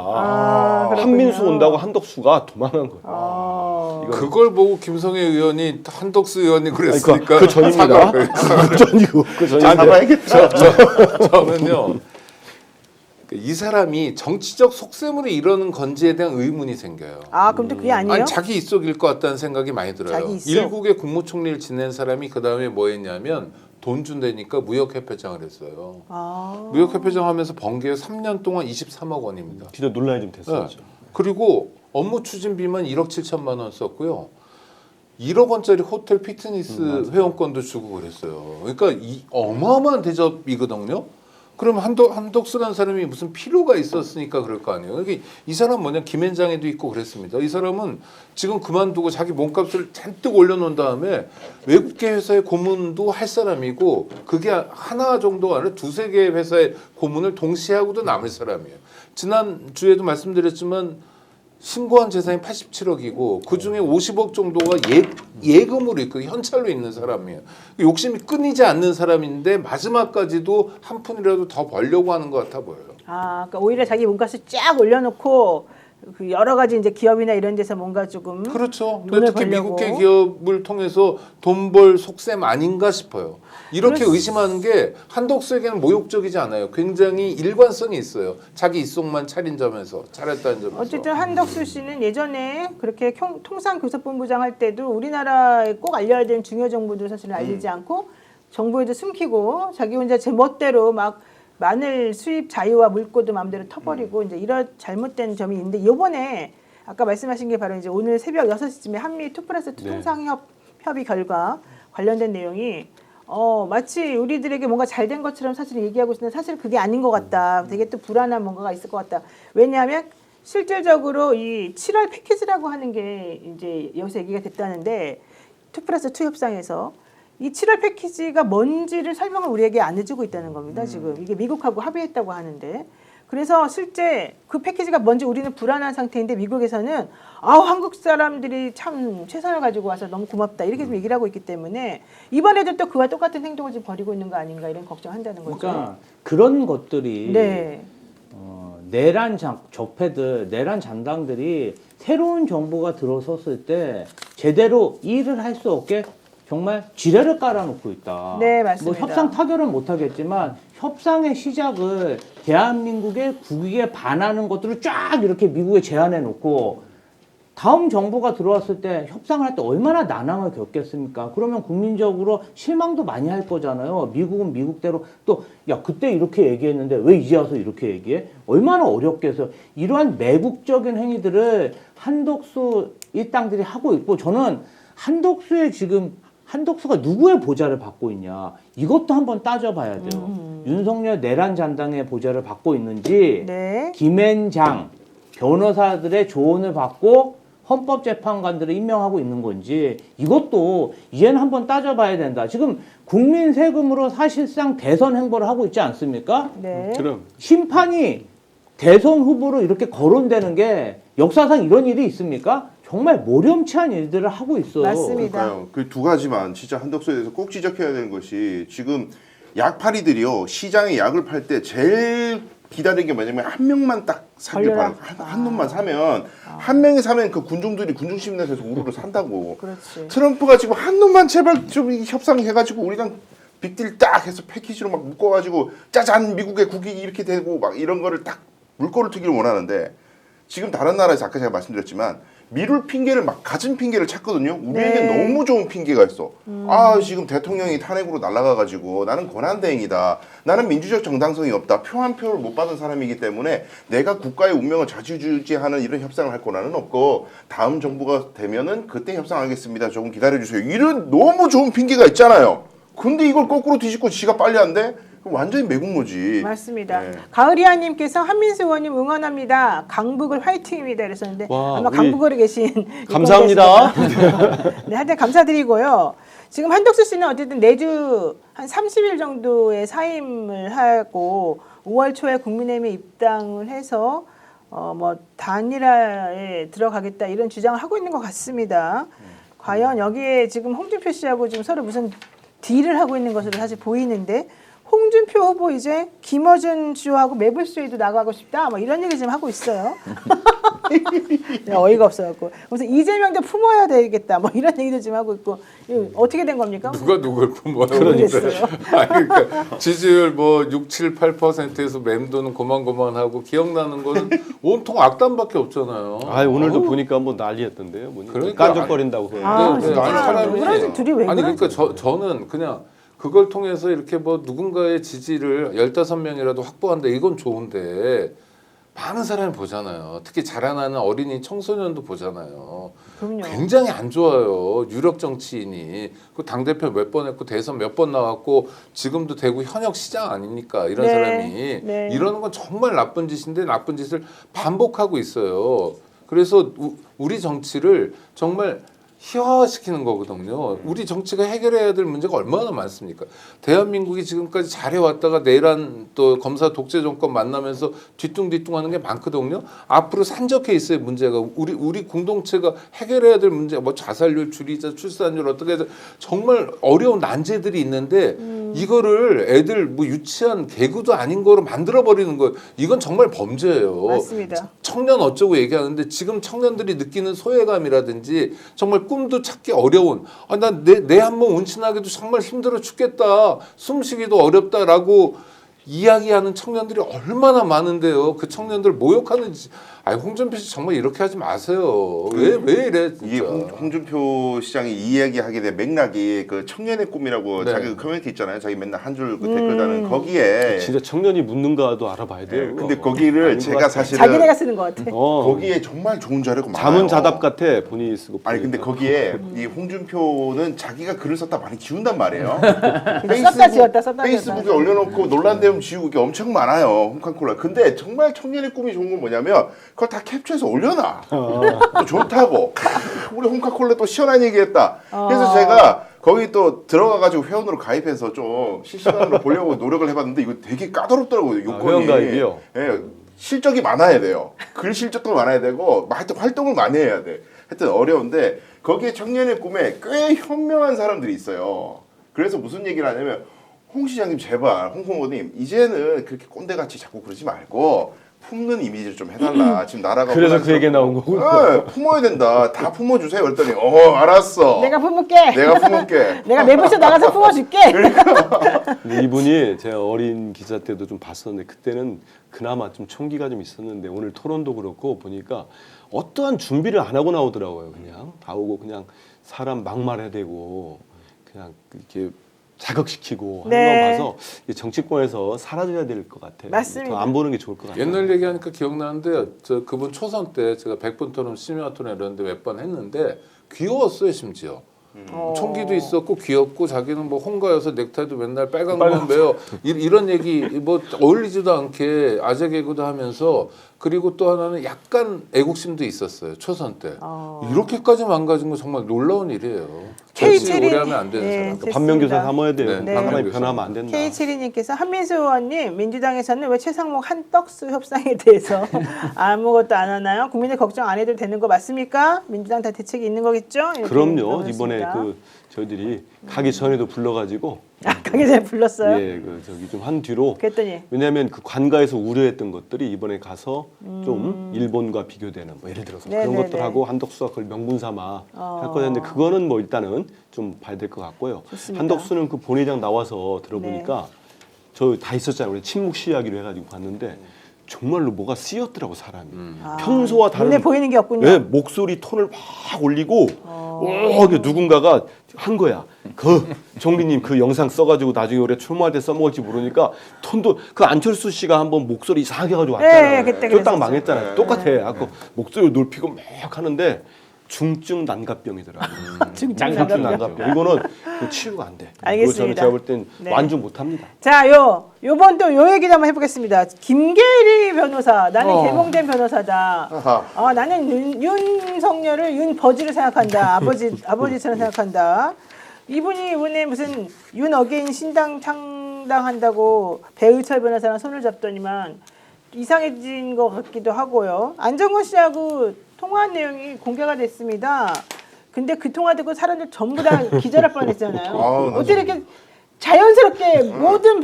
그렇군요. 한민수 온다고 한덕수가 도망간 거야. 이거 그걸 보고 김성애 의원이 한덕수 의원이 그랬으니까 그 전입니다. 그 전이고 그 전인데. 잡아야겠다. 저는요 이 사람이 정치적 속셈으로 이러는 건지에 대한 의문이 생겨요. 그럼 또 그게 아니에요? 아니 자기 입속일 것 같다는 생각이 많이 들어요. 자기 입속. 일국의 국무총리를 지낸 사람이 그 다음에 뭐 했냐면 돈 준다니까 무역협회장을 했어요. 무역협회장 하면서 번개 3년 동안 23억 원입니다. 진짜 논란이 좀 됐었죠. 네. 그리고 업무 추진비만 1억 7천만 원 썼고요. 1억 원짜리 호텔 피트니스 회원권도 주고 그랬어요. 그러니까 이 어마어마한 대접이거든요. 그럼 한덕수라는 사람이 무슨 필요가 있었으니까 그럴 거 아니에요. 그러니까 이 사람 뭐냐 김앤장에도 있고 그랬습니다. 이 사람은 지금 그만두고 자기 몸값을 잔뜩 올려놓은 다음에 외국계 회사의 고문도 할 사람이고 그게 하나 정도가 아니라 두세 개의 회사의 고문을 동시에 하고도 남을 사람이에요. 지난 주에도 말씀드렸지만 신고한 재산이 87억이고 그 중에 50억 정도가 예금으로 있고 현찰로 있는 사람이에요. 욕심이 끊이지 않는 사람인데 마지막까지도 한 푼이라도 더 벌려고 하는 것 같아 보여요. 그러니까 오히려 자기 몸값을 쫙 올려놓고 그 여러 가지 이제 기업이나 이런 데서 뭔가 조금 그렇죠. 근데 돈을 특히 벌려고. 미국계 기업을 통해서 돈 벌 속셈 아닌가 싶어요. 이렇게 의심하는 게 한덕수에게는 모욕적이지 않아요. 굉장히 일관성이 있어요. 자기 입속만 차린 점에서 잘했다는 점에서. 어쨌든 한덕수 씨는 예전에 그렇게 통상교섭본부장 할 때도 우리나라에 꼭 알려야 되는 중요 정보도 사실은 알리지 않고 정보에도 숨기고 자기 혼자 제 멋대로 막 마늘 수입 자유와 물꼬도 마음대로 터버리고 이제 이런 잘못된 점이 있는데 이번에 아까 말씀하신 게 바로 이제 오늘 새벽 6시쯤에 한미 2+2 통상협의 결과 관련된 내용이 마치 우리들에게 뭔가 잘 된 것처럼 사실 얘기하고 있는데 사실 그게 아닌 것 같다. 되게 또 불안한 뭔가가 있을 것 같다. 왜냐하면 실질적으로 이 7월 패키지라고 하는 게 이제 여기서 얘기가 됐다는데 2+2 협상에서 이 7월 패키지가 뭔지를 설명을 우리에게 안 해주고 있다는 겁니다. 지금 이게 미국하고 합의했다고 하는데 그래서 실제 그 패키지가 뭔지 우리는 불안한 상태인데 미국에서는 한국 사람들이 참 최선을 가지고 와서 너무 고맙다 이렇게 좀 얘기를 하고 있기 때문에 이번에도 또 그와 똑같은 행동을 지금 벌이고 있는 거 아닌가 이런 걱정한다는 거죠. 그러니까 그런 것들이 네. 내란 적폐들, 내란 잔당들이 새로운 정부가 들어섰을 때 제대로 일을 할 수 없게 정말 지뢰를 깔아놓고 있다. 네, 맞습니다. 뭐 협상 타결은 못하겠지만 협상의 시작을 대한민국의 국익에 반하는 것들을 쫙 이렇게 미국에 제안해놓고 다음 정부가 들어왔을 때 협상을 할 때 얼마나 난항을 겪겠습니까? 그러면 국민적으로 실망도 많이 할 거잖아요. 미국은 미국대로 또 야 그때 이렇게 얘기했는데 왜 이제 와서 이렇게 얘기해? 얼마나 어렵겠어요. 이러한 매국적인 행위들을 한덕수 일당들이 하고 있고 저는 한덕수가 누구의 보좌를 받고 있냐 이것도 한번 따져봐야 돼요. 윤석열 내란 잔당의 보좌를 받고 있는지 네. 김앤장 변호사들의 조언을 받고 헌법재판관들을 임명하고 있는 건지 이것도 이제는 한번 따져봐야 된다. 지금 국민 세금으로 사실상 대선 행보를 하고 있지 않습니까? 네. 그럼 심판이 대선 후보로 이렇게 거론되는 게 역사상 이런 일이 있습니까? 정말 모렴치한 일들을 하고 있어요. 맞습니다. 그러니까요. 그 두 가지만 진짜 한덕수에 대해서 꼭 지적해야 되는 것이 지금 약팔이들이요 시장에 약을 팔 때 제일 기다리는 게 뭐냐면 한 명만 딱 사길 걸려라. 바라요. 한 놈만 사면 한 명이 사면 그 군중들이 군중 심리에서 우르르 산다고. 그렇지. 트럼프가 지금 한 놈만 제발 좀 협상해가지고 우리랑 빅딜 딱 해서 패키지로 막 묶어가지고 짜잔 미국의 국익이 이렇게 되고 막 이런 거를 딱 물꼬를 트기를 원하는데 지금 다른 나라에서 아까 제가 말씀드렸지만 미룰 핑계를 막 가진 핑계를 찾거든요. 우리에게 네. 너무 좋은 핑계가 있어. 아 지금 대통령이 탄핵으로 날아가가지고 나는 권한대행이다. 나는 민주적 정당성이 없다. 표 한 표를 못 받은 사람이기 때문에 내가 국가의 운명을 좌지우지하는 이런 협상을 할 권한은 없고 다음 정부가 되면은 그때 협상하겠습니다. 조금 기다려주세요. 이런 너무 좋은 핑계가 있잖아요. 근데 이걸 거꾸로 뒤집고 지가 빨리 안 돼? 그럼 완전히 매국노지. 맞습니다. 네. 가을이아님께서 한민수 의원님 응원합니다. 강북을 화이팅입니다. 이랬었는데 와, 아마 우리 강북을에 계신 감사합니다. 네, 하여튼 감사드리고요. 지금 한덕수 씨는 어쨌든 내주 한 30일 정도의 사임을 하고 5월 초에 국민의힘에 입당을 해서 뭐 단일화에 들어가겠다 이런 주장을 하고 있는 것 같습니다. 과연 여기에 지금 홍준표 씨하고 지금 서로 무슨 딜을 하고 있는 것으로 사실 보이는데 홍준표 후보 이제 김어준 씨하고 매불쇼에도 나가고 싶다 뭐 이런 얘기 지금 하고 있어요. 네, 어이가 없어갖고 그래서 이재명도 품어야 되겠다 뭐 이런 얘기도 지금 하고 있고 이거 어떻게 된 겁니까? 누가 누굴 품어요? 모르겠어요. 아니, 그러니까 지지율 뭐 6, 7, 8%에서 맴도는 고만고만하고 기억나는 거는 온통 악담밖에 없잖아요. 아 오늘도 어우. 보니까 뭐 난리였던데요. 뭐니 그러니까 깐족거린다고. 아, 네, 진짜? 아니, 사람이 그러지, 둘이 왜 아니 그러지? 그러니까 저는 그냥 그걸 통해서 이렇게 뭐 누군가의 지지를 15명이라도 확보한다 이건 좋은데 많은 사람이 보잖아요. 특히 자라나는 어린이 청소년도 보잖아요. 그럼요. 굉장히 안 좋아요. 유력 정치인이 그 당대표 몇 번 했고 대선 몇 번 나왔고 지금도 대구 현역 시장 아닙니까? 이런 네, 사람이 네. 이러는 건 정말 나쁜 짓인데 나쁜 짓을 반복하고 있어요. 그래서 우리 정치를 정말 희화화시키는 거거든요. 우리 정치가 해결해야 될 문제가 얼마나 많습니까? 대한민국이 지금까지 잘해왔다가 내란 또 검사 독재 정권 만나면서 뒤뚱뒤뚱하는 게 많거든요. 앞으로 산적해 있어요 문제가. 우리 공동체가 해결해야 될 문제, 뭐 자살률 줄이자, 출산율 어떻게 해서 정말 어려운 난제들이 있는데 이거를 애들 뭐 유치한 개그도 아닌 거로 만들어 버리는 거. 이건 정말 범죄예요. 맞습니다. 청년 어쩌고 얘기하는데 지금 청년들이 느끼는 소외감이라든지 정말 꿈도 찾기 어려운 난 내 한 몸 운신하기도 정말 힘들어 죽겠다 숨쉬기도 어렵다라고 이야기하는 청년들이 얼마나 많은데요. 그 청년들 모욕하는지. 아니 홍준표 씨 정말 이렇게 하지 마세요. 왜 이래 진짜. 이게 홍준표 시장이 이 이야기하게 된 맥락이 그 청년의 꿈이라고 네. 자기 그 커뮤니티 있잖아요. 자기 맨날 한 줄 그 댓글 다는 거기에 진짜 청년이 묻는가도 알아봐야 돼요. 예, 근데 그거. 거기를 아닌 것 제가 같아. 사실은 자기네가 쓰는 것 같아. 거기에 정말 좋은 자료가 많아요. 자문자답 같아 본인이 쓰고. 아니 근데 거기에 이 홍준표는 자기가 글을 썼다 많이 지운단 말이에요. 썼다 지웠다. 페이스북에 올려놓고 논란되면 지우고 게 엄청 많아요. 홍카콜라. 근데 정말 청년의 꿈이 좋은 건 뭐냐면 그걸 다 캡처해서 올려놔. 또 좋다고. 우리 홍카콜라 또 시원한 얘기했다. 그래서 제가 거기 또 들어가가지고 회원으로 가입해서 좀 실시간으로 보려고 노력을 해봤는데 이거 되게 까다롭더라고요. 요건이. 회원 가입이요? 예, 실적이 많아야 돼요. 글 실적도 많아야 되고 하여튼 활동을 많이 해야 돼. 하여튼 어려운데 거기에 청년의 꿈에 꽤 현명한 사람들이 있어요. 그래서 무슨 얘기를 하냐면 홍 시장님 제발 홍 후보님 이제는 그렇게 꼰대같이 자꾸 그러지 말고 품는 이미지를 좀 해달라. 지금 나라가 그래서 그 얘기 나온 거고. 네, 품어야 된다. 다 품어주세요. 그랬더니 알았어. 내가 품을게. 내가 품을게. 내가 매부쇼 나가서 품어줄게. 근데 이분이 제가 어린 기자 때도 좀 봤었는데 그때는 그나마 좀 총기가 좀 있었는데 오늘 토론도 그렇고 보니까 어떠한 준비를 안 하고 나오더라고요. 그냥 다 오고 그냥 사람 막말해대고 그냥 이렇게 자극시키고 하는 네. 거 봐서 이 정치권에서 사라져야 될 것 같아요. 맞습니다. 더 안 보는 게 좋을 것 같아요. 옛날 얘기하니까 기억나는데 저 그분 초선 때 제가 100분 토론 시미아 토론 이런데 몇 번 했는데 귀여웠어요 심지어. 총기도 있었고 귀엽고 자기는 뭐 홍가여서 넥타이도 맨날 빨간 것만 매요. 이런 얘기 뭐 어울리지도 않게 아재 개그도 하면서 그리고 또 하나는 약간 애국심도 있었어요 초선 때. 이렇게까지 망가진 거 정말 놀라운 일이에요. 정치 K72 오래 하면 안 되는 네, 사람. 됐습니다. 반면교사 삼아야 돼요. 네, 사람이 반면교사. 변하면 안 된다. K72님께서 한민수 의원님 민주당에서는 왜 최상목 한떡수 협상에 대해서 아무것도 안 하나요? 국민들 걱정 안 해도 되는 거 맞습니까? 민주당 다 대책이 있는 거겠죠? 이렇게 그럼요. 물어보셨습니다. 이번에 그 저희들이 가기 전에도 불러가지고 가기 전에 불렀어요? 예, 그 저기 좀 한 뒤로 그랬더니 왜냐하면 그 관가에서 우려했던 것들이 이번에 가서 좀 일본과 비교되는 뭐 예를 들어서 그런 네네네. 것들하고 한덕수가 그걸 명분 삼아 할 거였는데 그거는 뭐 일단은 좀 봐야 될 것 같고요. 좋습니다. 한덕수는 그 본회의장 나와서 들어보니까 저 다 있었잖아요. 우리 침묵 시위하기로 해가지고 갔는데 정말로 뭐가 쓰였더라고 사람이. 아, 평소와 다른 눈에 보이는 게 없군요. 네, 목소리 톤을 막 올리고 이게 누군가가 한 거야. 그 정리님 그 영상 써가지고 나중에 우리가 출마할 때 써먹을지 모르니까 톤도 그 안철수 씨가 한번 목소리 이상하게 해가지고 왔잖아요. 네, 그때 그거 딱 그랬었죠. 망했잖아요. 똑같아. 아까 목소리 높이고 막 하는데 중증 난각병이더라고. 중증 중증 난각병. 난각병. 이거는 그 치료가 안 돼. 알겠습니다. 이거 저는 제가 볼 땐 네. 완전 못합니다. 자, 요번 또 요 얘기 한번 해보겠습니다. 김계리 변호사, 나는 개봉된 변호사다. 아하. 나는 윤석열을 윤버지로 생각한다. 아버지처럼 생각한다. 이분이 이번에 무슨 윤어게인 신당 창당한다고 배의철 변호사랑 손을 잡더니만 이상해진 것 같기도 하고요. 안정권 씨하고 통화한 내용이 공개가 됐습니다. 근데 그 통화 듣고 사람들 전부 다 기절할 뻔했잖아요. 아우, 나 어떻게 이렇게 자연스럽게 모든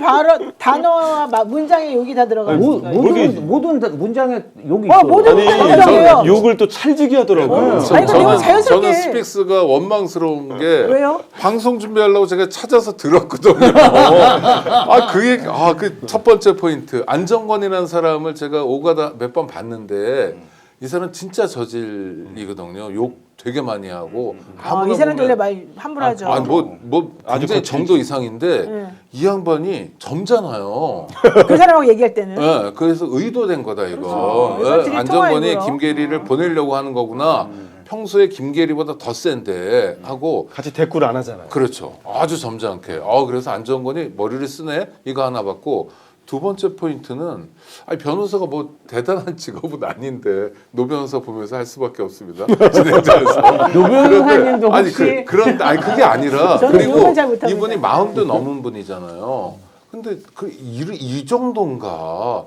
단어와 문장에 욕이 다 들어가 있어요. 모든 문장에 욕이 있어. 모든 아니 문장이에요. 욕을 또 찰지게 하더라고요. 아니, 근데 이거 자연스럽게- 저는 스픽스가 원망스러운 게 왜요? 방송 준비하려고 제가 찾아서 들었거든요. 그 첫 번째 포인트 안정권이라는 사람을 제가 오가다 몇 번 봤는데 이 사람 진짜 저질이거든요. 욕 되게 많이 하고 이 사람도 원래 말 함부로 하죠. 뭐 아주 굉장히 거칠지. 정도 이상인데 네. 이 양반이 점잖아요. 그 사람하고 얘기할 때는. 네, 그래서 의도된 거다 이거. 그렇죠. 네, 둘이 안정권이 통화이고요. 김계리를 보내려고 하는 거구나. 평소에 김계리보다 더 센데 하고 같이 대꾸를 안 하잖아요. 그렇죠. 아주 점잖게. 그래서 안정권이 머리를 쓰네. 이거 하나 받고 두 번째 포인트는 변호사가 뭐 대단한 직업은 아닌데 노 변호사 보면서 할 수밖에 없습니다. 진행자에서. 노 변호사님도 혹시 그런데 그게 아니라 저는 그리고 욕은 잘 못합니다. 이분이 마흔도 넘은 분이잖아요. 근데 이 정도인가?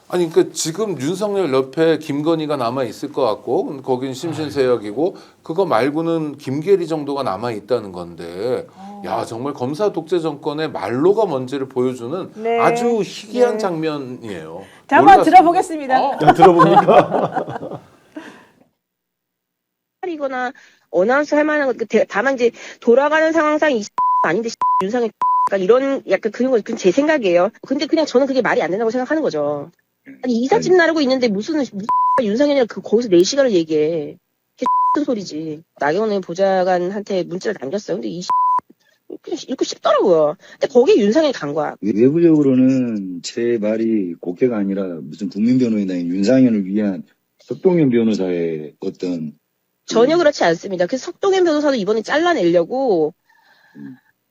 아니 그러니까 지금 윤석열 옆에 김건희가 남아 있을 것 같고 거긴 심신세역이고 그거 말고는 김계리 정도가 남아 있다는 건데 야 정말 검사 독재 정권의 말로가 뭔지를 보여주는 네. 아주 희귀한 네. 장면이에요. 자, 한번 놀랐습니다. 들어보겠습니다. 들어보니까 이거나 어나운스 할 만한 것 다만 이제 돌아가는 상황상 이 아닌데 윤상현 이런 약간 그건 제 생각이에요. 근데 그냥 저는 그게 말이 안 된다고 생각하는 거죠. 아니 이삿짐 나르고 있는데 무슨 윤상현이랑 거기서 4시간을 얘기해. 그게 X 소리지. 나경원 보좌관한테 문자를 남겼어요. 근데 그냥 읽고 싶더라고요. 근데 거기에 윤상현이 간 거야. 외부적으로는 제 말이 고개가 아니라 무슨 국민변호인단인 윤상현을 위한 석동현 변호사의 어떤 전혀 그렇지 않습니다. 그래서 석동현 변호사도 이번에 잘라내려고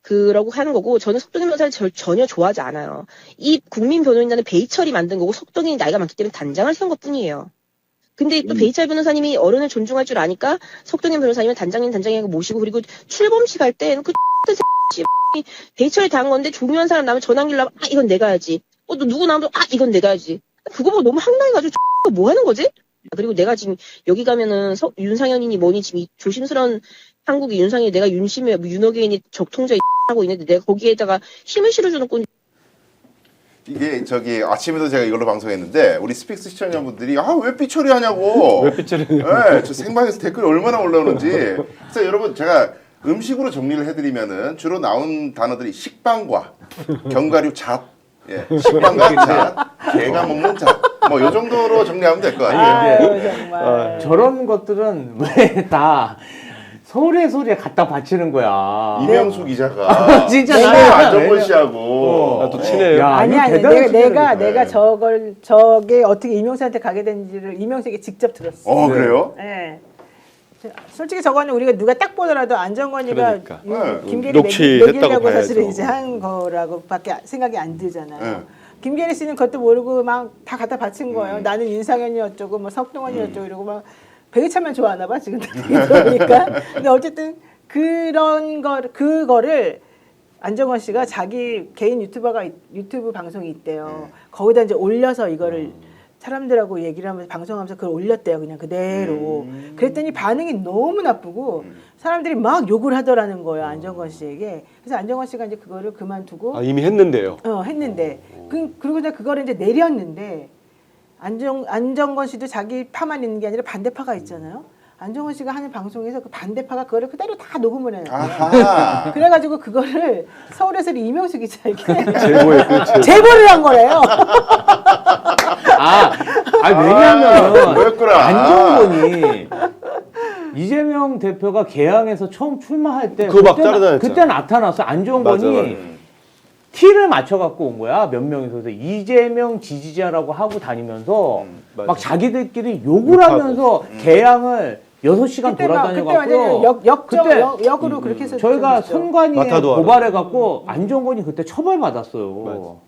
그러고 하는 거고 저는 석동현 변호사를 전혀 좋아하지 않아요. 이 국민변호인단은 배이철이 만든 거고 석동현이 나이가 많기 때문에 단장을 세운 것뿐이에요. 근데 또 배이철 변호사님이 어른을 존중할 줄 아니까 석동현 변호사님은 단장님하고 모시고 그리고 출범식 할 때 그 배이철이 당한 건데 중요한 사람 나면 전환기를 나면 이건 내가 해야지. 또 누구 나오면 이건 내가 해야지. 그거 보고 너무 황당해가지고 뭐 하는 거지? 그리고 내가 지금 여기 가면은 윤상현이니 뭐니 지금 이 조심스러운 한국의 윤상현이 내가 윤어게인이 적통자 하고 있는데 내가 거기에다가 힘을 실어주는 꼴. 이게 아침에도 제가 이걸로 방송했는데 우리 스픽스 시청자분들이 왜 삐처리 하냐고. 왜 삐처리? 네, 저 생방에서 댓글이 얼마나 올라오는지. 그래서 여러분 제가 음식으로 정리를 해드리면은 주로 나온 단어들이 식빵과 견과류 잣, 식빵과 잣, 개가 먹는 잣, 뭐 요 정도로 정리하면 될 것 같아요. 아유, 정말. 저런 것들은 왜 다 서울의 소리에 갖다 바치는 거야. 이명수 기자가 진짜 안정권 씨하고 나도 친해요. 야, 아니 이거 아니 대단한 친구들이네. 내가 저게 어떻게 이명수한테 가게 된지를 이명수에게 직접 들었어. 그래요? 네. 솔직히 저거는 우리가 누가 딱 보더라도 안정권이가 그러니까. 김계리 녹취했다고 먹이려고 봐야죠. 사실은 이제 한 거라고밖에 생각이 안 들잖아요. 네. 김계리 씨는 그것도 모르고 막 다 갖다 바친 거예요. 나는 윤상현이 어쩌고 뭐 석동원이 어쩌고 이러고 막 배우차만 좋아하나 봐 지금 그러니까. 근데 어쨌든 그거를 안정권 씨가 자기 개인 유튜브 방송이 있대요. 거기다 이제 올려서 이거를 사람들하고 얘기를 하면서 방송하면서 그걸 올렸대요. 그냥 그대로. 그랬더니 반응이 너무 나쁘고 사람들이 막 욕을 하더라는 거예요. 안정권 씨에게. 그래서 안정권 씨가 이제 그거를 그만두고 이미 했는데요. 했는데 그리고 이제 그거를 이제 내렸는데 안정권 씨도 자기 파만 있는 게 아니라 반대파가 있잖아요. 안정원 씨가 하는 방송에서 그 반대파가 그거를 그대로 다 녹음을 해요. 아하. 그래가지고 그거를 서울에서 이명수 기자에게 제보했고요. 제보를 한 거래요. 왜냐면 뭐였구나. 안정권이 이재명 대표가 개항에서 처음 출마할 때 그거 막 따라다녔잖아. 그때 나타났어. 안정권이 맞아. 티를 맞춰 갖고 온 거야. 몇 명이서. 그래서 이재명 지지자라고 하고 다니면서 맞아. 막 자기들끼리 욕을 욕하고. 하면서 개항을 6시간 그때 돌아다녀 완전 갖고요. 역적 역으로 그렇게 해서 저희가 좀 있죠. 선관위에 마타도 고발해 갖고 안정권이 그때 처벌 받았어요.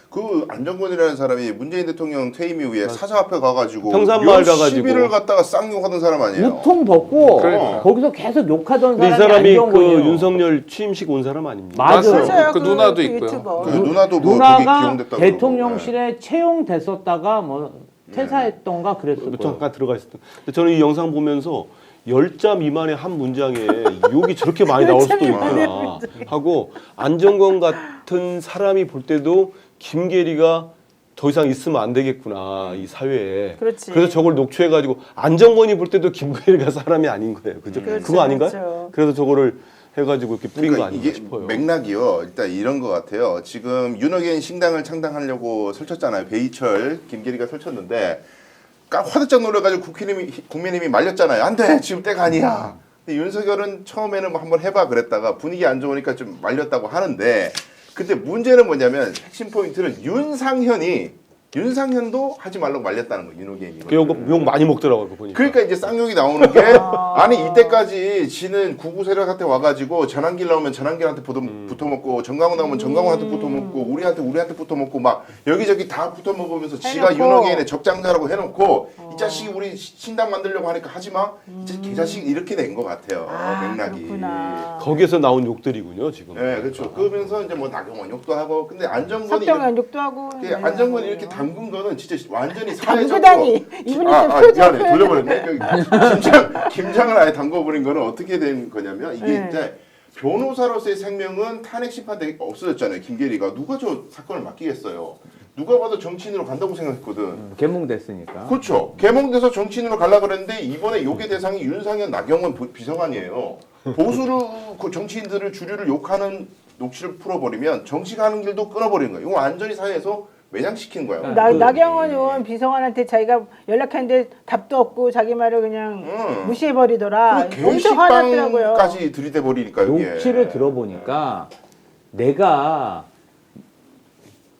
그 안정권이라는 사람이 문재인 대통령 퇴임 이후에 사자 앞에 가가지고 평산마을 몇 가가지고. 시비를 갖다가 쌍욕하던 사람 아니에요? 우통 벗고 그러니까. 거기서 계속 욕하던 근데 이 사람이 사람이 그 안정권이에요. 윤석열 취임식 온 사람 아닙니까? 맞아요. 맞아요. 그 누나도 그 있고요. 유튜버. 그 누나도 뭐 거기 누나가 기용됐다고 대통령실에 채용됐었다가 뭐 퇴사했던가 그랬을 또 거예요. 잠깐 들어가 있었던. 근데 저는 이 영상 보면서 10자 미만의 한 문장에 욕이 저렇게 많이 나올 수도 있구나 하고 안정권 같은 사람이 볼 때도 김계리가 더 이상 있으면 안 되겠구나 이 사회에. 그렇지. 그래서 저걸 녹취해가지고 안정권이 볼 때도 김계리가 사람이 아닌 거예요. 그죠? 그렇죠, 그거 아닌가요? 그렇죠. 그래서 저거를 해가지고 이렇게 뿌린 거 그러니까 아닌가 이게 싶어요. 맥락이요. 일단 이런 것 같아요. 지금 윤호개인 신당을 창당하려고 설쳤잖아요. 배이철, 김계리가 설쳤는데 화들짝 놀라가지고 국민의힘이 말렸잖아요. 안 돼, 지금 때가 아니야. 근데 윤석열은 처음에는 뭐 한번 해봐 그랬다가 분위기 안 좋으니까 좀 말렸다고 하는데, 근데 문제는 뭐냐면 핵심 포인트는 윤상현도 하지 말라고 말렸다는 거예요. 윤호개인이. 욕 많이 먹더라고요. 보니까. 그러니까 이제 쌍욕이 나오는 게 아니 이때까지 지는 구구 세력한테 와가지고 전환길 나오면 전환길한테 붙어먹고 정강훈 나오면 정강훈한테 붙어먹고 우리한테 붙어먹고 막 여기저기 다 붙어먹으면서 지가 해놓고. 윤호개인의 적장자라고 해놓고 이 자식이 우리 신당 만들려고 하니까 하지마 이 개자식 이렇게 된 것 같아요. 맥락이. 그렇구나. 거기에서 나온 욕들이군요 지금. 네 그렇죠. 그러면서 이제 뭐 나경원 욕도 하고 근데 안정권이 석동현 욕도 하고. 안정권이 이렇게 담근 거는 진짜 완전히 사회적으로 담그다니 이분이 좀 표정 미안해 돌려버렸네. 김장을 아예 담궈버린 거는 어떻게 된 거냐면 이게 네. 이제 변호사로서의 생명은 탄핵 심판대 없어졌잖아요. 김계리가 누가 저 사건을 맡기겠어요. 누가 봐도 정치인으로 간다고 생각했거든. 개몽됐으니까. 그렇죠. 개몽돼서 정치인으로 가려 그랬는데 이번에 욕의 대상이 윤상현, 나경원 비서관이에요. 보수를 그 정치인들을 주류를 욕하는 녹취를 풀어버리면 정치 가는 길도 끊어버리는 거예요. 이거 완전히 사회에서 매장시킨 거예요. 나경원 의원 비서관한테 자기가 연락했는데 답도 없고 자기 말을 그냥 무시해버리더라. 엄청 화났더라고요. 게시판까지 들이대 버리니까 이게. 녹취를 들어보니까 내가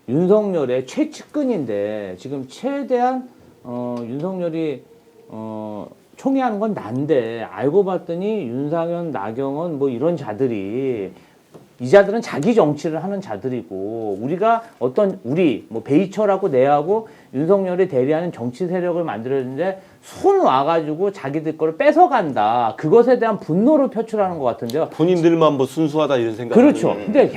윤석열의 최측근인데 지금 최대한 윤석열이 총애하는 건 난데 알고 봤더니 윤상현, 나경원 뭐 이런 자들이 이 자들은 자기 정치를 하는 자들이고 우리가 우리 뭐 베이철하고 내하고 윤석열이 대리하는 정치 세력을 만들었는데 손 와가지고 자기들 거를 뺏어간다. 그것에 대한 분노를 표출하는 것 같은데요. 본인들만 뭐 순수하다 이런 생각. 그렇죠. 근데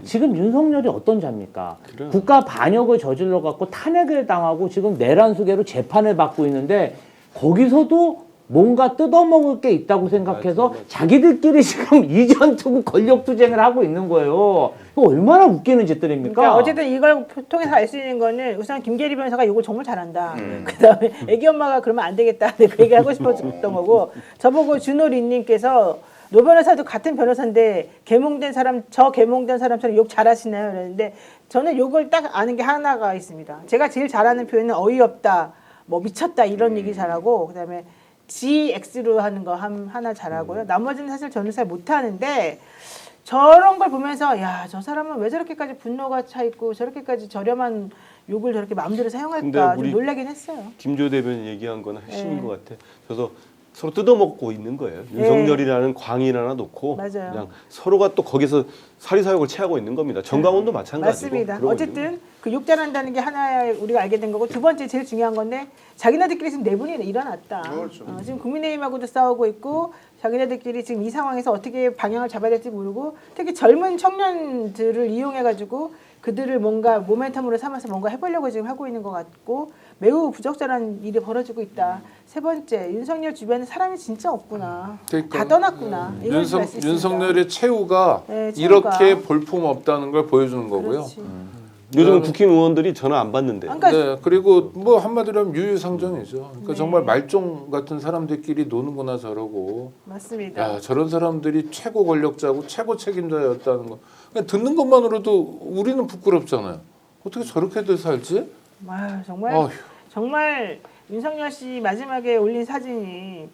지금 윤석열이 어떤 자입니까? 그래. 국가 반역을 저질러 갖고 탄핵을 당하고 지금 내란수계로 재판을 받고 있는데 거기서도 뭔가 뜯어먹을 게 있다고 생각해서 자기들끼리 지금 이전투구 권력투쟁을 하고 있는 거예요. 이거 얼마나 웃기는 짓들입니까? 그러니까 어쨌든 이걸 통해서 알 수 있는 거는 우선 김계리 변호사가 이걸 정말 잘한다. 그다음에 애기 엄마가 그러면 안 되겠다. 그 얘기 하고 싶었던 거고 저보고 준호리님께서 노 변호사도 같은 변호사인데 개몽된 사람처럼 욕 잘하시나요? 그랬는데 저는 욕을 딱 아는 게 하나가 있습니다. 제가 제일 잘하는 표현은 어이없다, 뭐 미쳤다 이런 얘기 잘하고 그다음에 GX로 하는 거 하나 잘하고요. 나머지는 사실 저는 잘 못하는데 저런 걸 보면서 야, 저 사람은 왜 저렇게까지 분노가 차 있고 저렇게까지 저렴한 욕을 저렇게 마음대로 사용할까 좀 우리 놀라긴 했어요. 김조 대변인 얘기한 거는 핵심인 네. 것 같아. 그래서 서로 뜯어먹고 있는 거예요. 윤석열이라는 광인 하나 놓고 맞아요. 그냥 서로가 또 거기서 사리사욕을 취하고 있는 겁니다. 정강훈도 마찬가지고. 맞습니다. 그러고 있는 어쨌든 그 욕 잘한다는 게 하나의 우리가 알게 된 거고 두 번째 제일 중요한 건데 자기네들끼리 지금 내분이 일어났다. 그렇죠. 지금 국민의힘하고도 싸우고 있고 자기네들끼리 지금 이 상황에서 어떻게 방향을 잡아야 될지 모르고 특히 젊은 청년들을 이용해가지고 그들을 뭔가 모멘텀으로 삼아서 뭔가 해보려고 지금 하고 있는 것 같고 매우 부적절한 일이 벌어지고 있다. 세 번째, 윤석열 주변에 사람이 진짜 없구나. 그러니까 다 떠났구나. 이걸 알 수 있습니다. 윤석열의 최후가 네, 최후가. 이렇게 볼품 없다는 걸 보여주는 거고요. 그렇지. 요즘 국힘의원들이 전화 안 받는데. 그러니까 네, 그리고 뭐 한마디로 하면 유유상종이죠. 그러니까 정말 말종 같은 사람들끼리 노는구나 저러고. 맞습니다. 야, 저런 사람들이 최고 권력자고 최고 책임자였다는 거. 그냥 듣는 것만으로도 우리는 부끄럽잖아요. 어떻게 저렇게들 살지? 아, 정말 어휴. 정말 윤석열 씨 마지막에 올린 사진이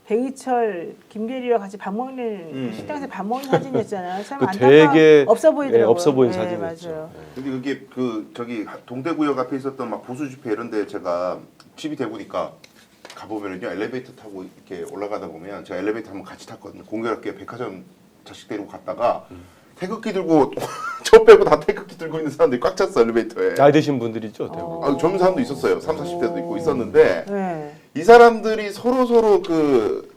배의철, 김계리와 같이 밥 먹는 식당에서 밥 먹는 사진이었잖아요. 참 그 안타까 되게 없어 보이더라고요. 예, 없어 보인 네, 사진이었죠. 맞아요. 근데 그게 그 저기 동대구역 앞에 있었던 막 보수 집회 이런데 제가 집이 대구니까 가보면은요 엘리베이터 타고 이렇게 올라가다 보면 제가 엘리베이터 한번 같이 탔거든요. 공교롭게 백화점 자식 데리고 갔다가 태극기 들고 저 빼고 다 태극기 들고 있는 사람들이 꽉 찼어 엘리베이터에. 나이 드신 분들이죠, 대부분. 아, 젊은 사람도 있었어요. 30, 40대도 있고 있었는데 네. 이 사람들이 서로 그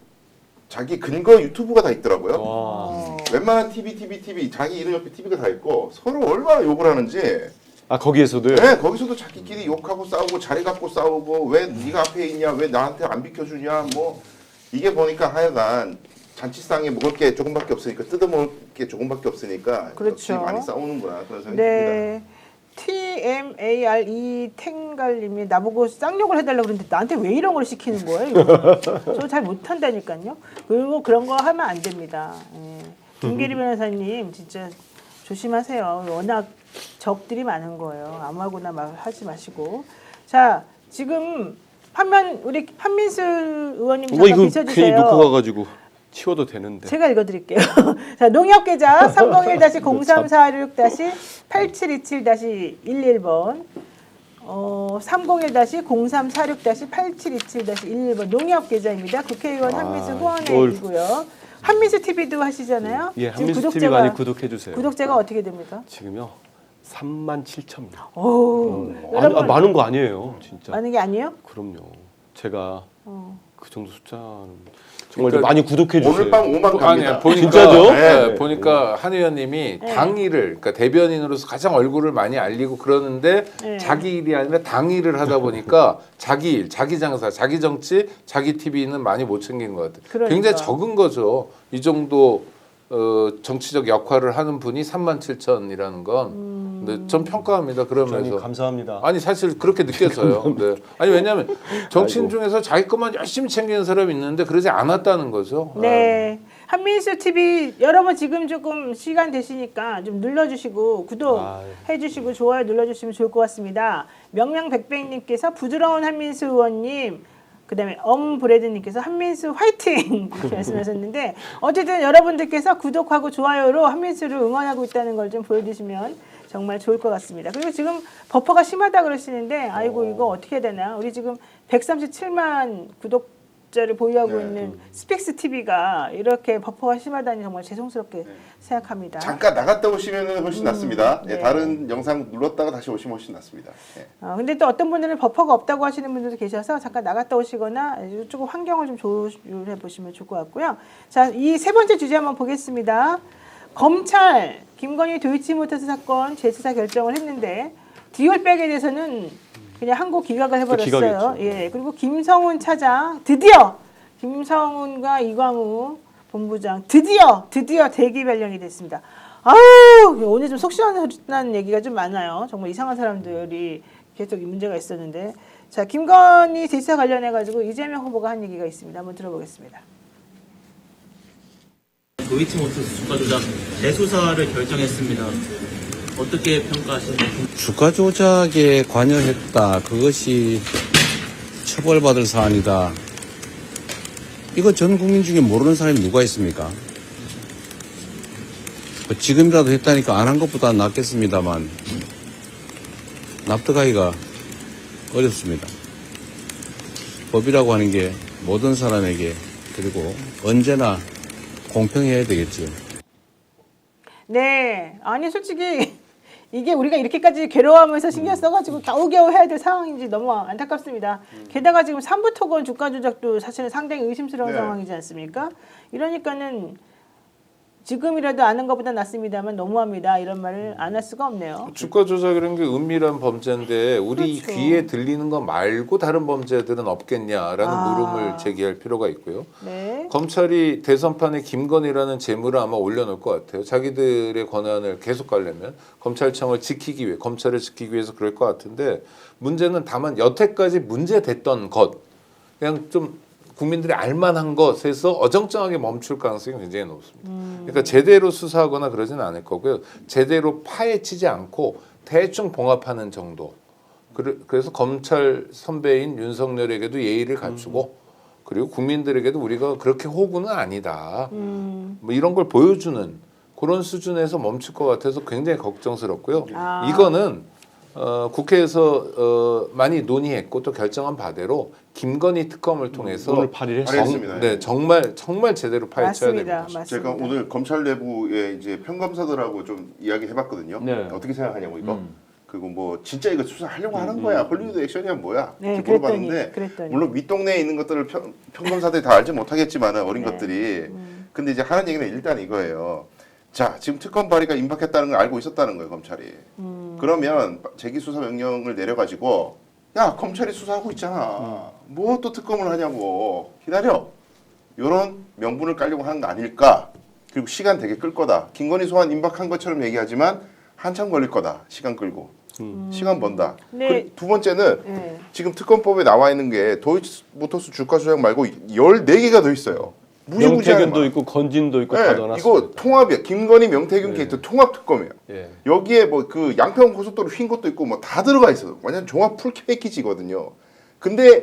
자기 근거 유튜브가 다 있더라고요. 와. 웬만한 TV 자기 이름 옆에 TV가 다 있고 서로 얼마나 욕을 하는지. 아 거기에서도요? 네, 거기서도 자기끼리 욕하고 싸우고 자리 갖고 싸우고 왜 네가 앞에 있냐, 왜 나한테 안 비켜주냐, 뭐 이게 보니까 하여간 잔치상에 먹을 게 조금밖에 없으니까 뜯어먹을 게 조금밖에 없으니까 그렇죠. 역시 많이 싸우는구나 그런 생각이 듭니다. 네. TMARE 탱갈님이 나보고 쌍욕을 해달라고 그러는데 나한테 왜 이런 걸 시키는 거예요? 이거는? 저 잘 못한다니까요. 그리고 그런 거 하면 안 됩니다. 예. 김계리 변호사님 진짜 조심하세요. 워낙 적들이 많은 거예요. 아무하고나 막 하지 마시고. 자, 지금 우리 판민수 의원님 뭐 잠깐 이거 비춰주세요. 괜히 놓고 가가지고 치워도 되는데. 제가 읽어드릴게요. 자, 농협계좌 301-0326-8727-11번 301-0346-8727-11번 농협계좌입니다. 국회의원 한민수 후원회이고요. 한민수 TV도 하시잖아요. 예, 지금 한민수 TV 많이 구독해 주세요. 구독자가 어떻게 됩니까? 지금요 37,000명. 오, 아니, 많은 거 아니에요, 진짜. 많은 게 아니에요? 그럼요. 제가 어. 그 정도 숫자는 정말 그러니까 많이 구독해 주세요. 오늘 밤 5만 갑니다. 아니야, 보니까, 진짜죠? 네, 보니까 한 의원님이 네. 당일을, 그러니까 대변인으로서 가장 얼굴을 많이 알리고 그러는데 네. 자기 일이 아니라 당일을 하다 보니까 자기 일, 자기 장사, 자기 정치, 자기 TV는 많이 못 챙긴 것 같아요. 그러니까. 굉장히 적은 거죠. 이 정도 정치적 역할을 하는 분이 37,000이라는 건. 근데 전 평가합니다. 부장님 그러면서. 감사합니다. 아니 사실 그렇게 느껴져요. 네. 아니 왜냐하면 정치인 아이고. 중에서 자기 것만 열심히 챙기는 사람이 있는데 그러지 않았다는 거죠. 네. 한민수 TV 여러분 지금 조금 시간 되시니까 좀 눌러주시고 구독해주시고 좋아요 눌러주시면 좋을 것 같습니다. 명명백백님께서 부드러운 한민수 의원님 그다음에 엄브레드님께서 한민수 화이팅 이렇게 말씀하셨는데 어쨌든 여러분들께서 구독하고 좋아요로 한민수를 응원하고 있다는 걸 좀 보여주시면 정말 좋을 것 같습니다. 그리고 지금 버퍼가 심하다 그러시는데 아이고 이거 어떻게 해야 되나? 우리 지금 137만 구독자를 보유하고 있는 스픽스 TV가 이렇게 버퍼가 심하다니 정말 죄송스럽게 생각합니다. 잠깐 나갔다 오시면 훨씬 낫습니다. 예, 네. 다른 영상 눌렀다가 다시 오시면 훨씬 낫습니다. 예. 근데 또 어떤 분들은 버퍼가 없다고 하시는 분들도 계셔서 잠깐 나갔다 오시거나 조금 환경을 좀 조율해 보시면 좋을 것 같고요. 자, 이 세 번째 주제 한번 보겠습니다. 검찰 김건희 도이치모터스 사건 재수사 결정을 했는데 디올백에 대해서는 그냥 항고 기각을 해버렸어요. 기각했죠. 예, 그리고 김성훈 차장 드디어 김성훈과 이광우 본부장 드디어 대기 발령이 됐습니다. 아유 오늘 좀 속 시원한 얘기가 좀 많아요. 정말 이상한 사람들이 계속 이 문제가 있었는데 자 김건희 재수사 관련해 가지고 이재명 후보가 한 얘기가 있습니다. 한번 들어보겠습니다. 도이치모터스 주가 조작 재수사를 결정했습니다. 어떻게 평가하시나요? 주가 조작에 관여했다. 그것이 처벌받을 사안이다. 이거 전 국민 중에 모르는 사람이 누가 있습니까? 지금이라도 했다니까 안 한 것보다 낫겠습니다만 납득하기가 어렵습니다. 법이라고 하는 게 모든 사람에게 그리고 언제나 공평해야 되겠죠. 네, 아니 솔직히 이게 우리가 이렇게까지 괴로워하면서 신경 써가지고 겨우겨우 해야 될 상황인지 너무 안타깝습니다. 게다가 지금 삼부토건 주가 조작도 사실은 상당히 의심스러운 네. 상황이지 않습니까? 이러니까는 지금이라도 아는 것보다 낫습니다만 너무합니다. 이런 말을 안 할 수가 없네요. 주가 조작이라는 게 은밀한 범죄인데 우리 그렇죠. 귀에 들리는 거 말고 다른 범죄들은 없겠냐라는 아. 물음을 제기할 필요가 있고요. 네. 검찰이 대선판에 김건희라는 재물을 아마 올려놓을 것 같아요. 자기들의 권한을 계속 가려면 검찰청을 지키기 위해, 검찰을 지키기 위해서 그럴 것 같은데 문제는 다만 여태까지 문제됐던 것, 그냥 좀 국민들이 알만한 것에서 어정쩡하게 멈출 가능성이 굉장히 높습니다. 그러니까 제대로 수사하거나 그러지는 않을 거고요. 제대로 파헤치지 않고 대충 봉합하는 정도. 그래서 검찰 선배인 윤석열에게도 예의를 갖추고 그리고 국민들에게도 우리가 그렇게 호구는 아니다. 뭐 이런 걸 보여주는 그런 수준에서 멈출 것 같아서 굉장히 걱정스럽고요. 아. 이거는 국회에서 많이 논의했고 또 결정한 바대로 김건희 특검을 통해서 오늘 발의를 발의했습니다. 네, 정말 제대로 파헤쳐야 됩니다. 맞습니다. 제가 오늘 검찰 내부에 이제 평검사들하고 좀 이야기해봤거든요. 네. 어떻게 생각하냐고 이거. 그리고 뭐 진짜 이거 수사하려고 하는 거야. 헐리우드 액션이야 뭐야? 네, 이렇게 물어봤는데 그랬더니. 물론 윗동네에 있는 것들을 평검사들이 다 알지 못하겠지만 어린 네. 것들이. 근데 이제 하는 얘기는 일단 이거예요. 자, 지금 특검 발의가 임박했다는 걸 알고 있었다는 거예요, 검찰이. 그러면 재기 수사 명령을 내려가지고 야, 검찰이 수사하고 있잖아. 뭐 또 특검을 하냐고. 기다려. 이런 명분을 깔려고 하는 거 아닐까. 그리고 시간 되게 끌 거다. 김건희 소환 임박한 것처럼 얘기하지만 한참 걸릴 거다. 시간 끌고. 시간 번다. 네. 두 번째는 네. 지금 특검법에 나와 있는 게 도이치모터스 주가 조작 말고 14개가 더 있어요. 무지무지한 명태균도 있고 건진도 있고 다 네, 넣어놨습니다. 이거 통합이야. 김건희 명태균 네. 게이트 통합 특검이에요. 예. 여기에 뭐 그 양평 고속도로 휜 것도 있고 뭐 다 들어가 있어요. 완전 종합 풀 패키지거든요. 근데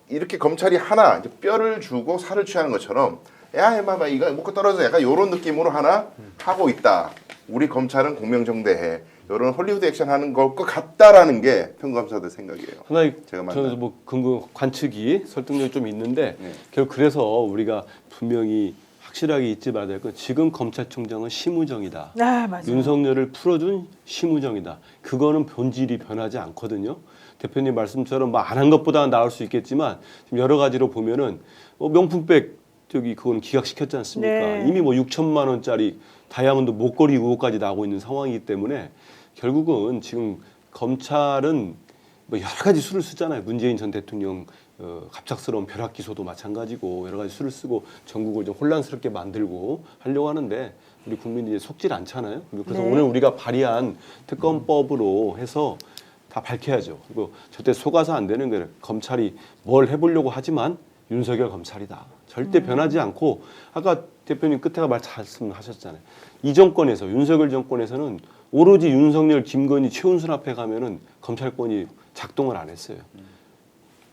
이렇게 검찰이 하나 이제 뼈를 주고 살을 취하는 것처럼 야 이마마 이거 먹고 떨어져 약간 이런 느낌으로 하나 하고 있다. 우리 검찰은 공명정대해. 이런 헐리우드 액션 하는 걸 것 같다라는 게 평검사들 생각이에요. 하나의 제가 만난. 저는 뭐 근거 관측이 설득력이 좀 있는데 네. 결국 그래서 우리가 분명히 확실하게 잊지 말아야 될 건 지금 검찰총장은 심우정이다. 아, 맞아요. 윤석열을 풀어준 심우정이다. 그거는 본질이 변하지 않거든요. 대표님 말씀처럼 뭐 안 한 것보다는 나을 수 있겠지만 지금 여러 가지로 보면은 뭐 명품백 저기 그건 기각시켰지 않습니까? 네. 이미 뭐 6천만 원짜리 다이아몬드 목걸이 의혹까지 나오고 있는 상황이기 때문에 결국은 지금 검찰은 뭐 여러 가지 수를 쓰잖아요. 문재인 전 대통령 갑작스러운 벼락 기소도 마찬가지고 여러 가지 수를 쓰고 전국을 좀 혼란스럽게 만들고 하려고 하는데 우리 국민들이 속질 않잖아요. 그래서 네. 오늘 우리가 발의한 특검법으로 해서 다 밝혀야죠. 그리고 절대 속아서 안 되는 거예요. 검찰이 뭘 해보려고 하지만 윤석열 검찰이다. 절대 변하지 않고 아까 대표님 끝에가 말씀하셨잖아요. 이 정권에서 윤석열 정권에서는 오로지 윤석열, 김건희, 최은순 앞에 가면은 검찰권이 작동을 안 했어요.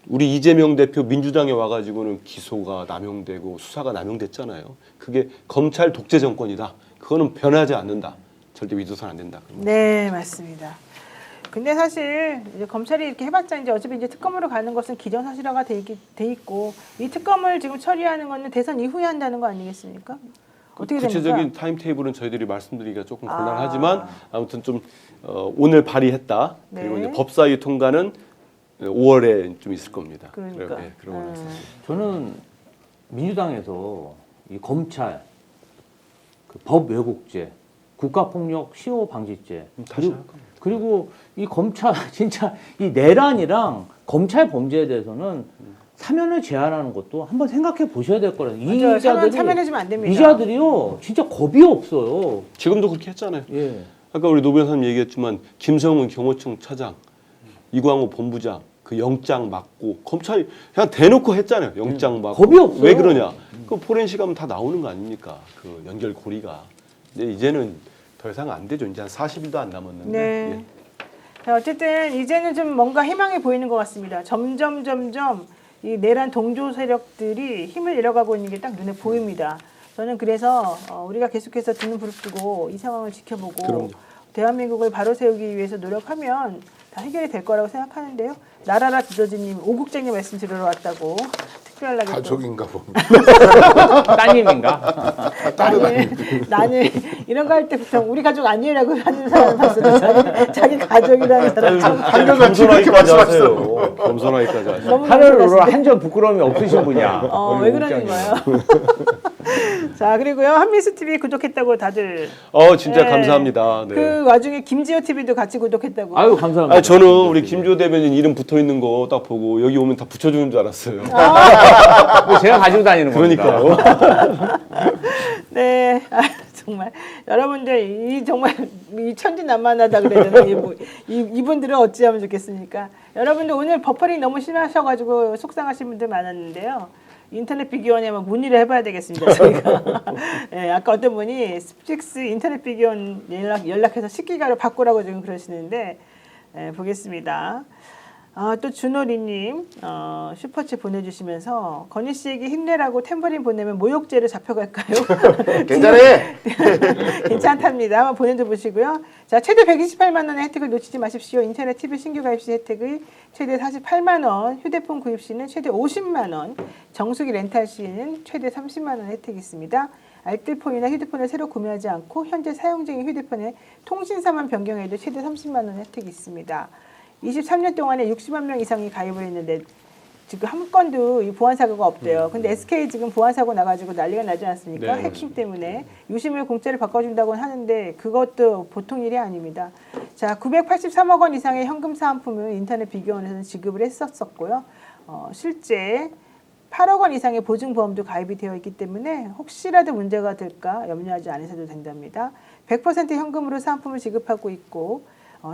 우리 이재명 대표 민주당에 와가지고는 기소가 남용되고 수사가 남용됐잖아요. 그게 검찰 독재 정권이다. 그거는 변하지 않는다. 절대 믿어서는 안 된다. 네, 맞습니다. 근데 사실 이제 검찰이 이렇게 해봤자 이제 어차피 이제 특검으로 가는 것은 기정사실화가 돼 있고 이 특검을 지금 처리하는 거는 대선 이후에 한다는 거 아니겠습니까? 어떻게 됩니까? 구체적인 타임테이블은 저희들이 말씀드리기가 조금 곤란하지만 아무튼 좀 오늘 발의했다. 그리고 네. 이제 법사위 통과는 5월에 좀 있을 겁니다. 그러니까. 네, 그러고 나서. 저는 민주당에서 이 검찰, 그 법 왜곡죄, 국가폭력 시효 방지죄, 그리고 이 검찰 진짜 이 내란이랑 검찰 범죄에 대해서는 사면을 제한하는 것도 한번 생각해 보셔야 될 거라요. 이 맞아요. 자들이 사면해주면 안 됩니다. 이 자들이요 진짜 겁이 없어요. 지금도 그렇게 했잖아요. 예. 아까 우리 노 변호사님 얘기했지만 김성훈 경호청 차장, 이광호 본부장 그 영장 맞고 검찰이 그냥 대놓고 했잖아요. 영장 맞고. 겁이 없어요. 왜 그러냐? 그 포렌식 하면 다 나오는 거 아닙니까? 그 연결고리가. 근데 이제는 더 이상 안 되죠. 이제 한 40일도 안 남았는데. 네. 예. 자, 어쨌든 이제는 좀 뭔가 희망이 보이는 것 같습니다. 점점 이 내란 동조 세력들이 힘을 잃어가고 있는 게 딱 눈에 보입니다. 저는 그래서 우리가 계속해서 등을 부릅뜨고 이 상황을 지켜보고 그럼요. 대한민국을 바로 세우기 위해서 노력하면 다 해결이 될 거라고 생각하는데요. 나라라 두더지님 오국장님 말씀 들으러 왔다고 특별하게 또 가족인가 봅니다. 따님인가? 나는 이런 거 할 때부터 우리 가족 아니에요라고 하는 사람을 봤어도 자기 가족이라는 사람 참 한결같이 그렇게 말씀하시더라고요. 겸손하기까지 하세요. 너무 하늘으로 감사하시네. 한 점 부끄러움이 없으신 분이야. 왜 그러는 거예요? 자, 그리고요. 한미스 TV 구독했다고 다들. 진짜 네. 감사합니다. 네. 그 와중에 김지호 TV도 같이 구독했다고. 아유 감사합니다. 아, 저는 우리 김주호 대변인 이름 붙어 있는 거 딱 보고 여기 오면 다 붙여주는 줄 알았어요. 제가 가지고 다니는 겁니다. 그러니까요. 네, 정말 여러분들 이 정말 이 천진난만하다 그래야 되나 이분들은 어찌하면 좋겠습니까? 여러분들 오늘 버퍼링 너무 심하셔가지고 속상하신 분들 많았는데요. 인터넷 비교원에 한번 문의를 해봐야 되겠습니다. 저희가 네, 아까 어떤 분이 스픽스 인터넷 비교원 연락해서 10기가로 바꾸라고 지금 그러시는데 보겠습니다. 또 준호리님 슈퍼챗 보내주시면서 건희 씨에게 힘내라고 탬버린 보내면 모욕죄로 잡혀갈까요? 괜찮네. 괜찮답니다. 한번 보내줘 보시고요. 자, 최대 128만 원의 혜택을 놓치지 마십시오. 인터넷 TV 신규 가입 시 혜택의 최대 48만 원, 휴대폰 구입 시는 최대 50만 원, 정수기 렌탈 시는 최대 30만 원 혜택이 있습니다. 알뜰폰이나 휴대폰을 새로 구매하지 않고 현재 사용 중인 휴대폰의 통신사만 변경해도 최대 30만 원 혜택이 있습니다. 23년 동안에 60만 명 이상이 가입을 했는데 지금 한 건도 이 보안 사고가 없대요. 근데 SK 지금 보안 사고 나가지고 난리가 나지 않습니까? 네, 해킹 때문에 유심을 공짜로 바꿔준다고 하는데 그것도 보통 일이 아닙니다. 자, 983억 원 이상의 현금 사은품을 인터넷 비교원에서는 지급을 했었고요. 실제 8억 원 이상의 보증보험도 가입이 되어 있기 때문에 혹시라도 문제가 될까 염려하지 않으셔도 된답니다. 100% 현금으로 사은품을 지급하고 있고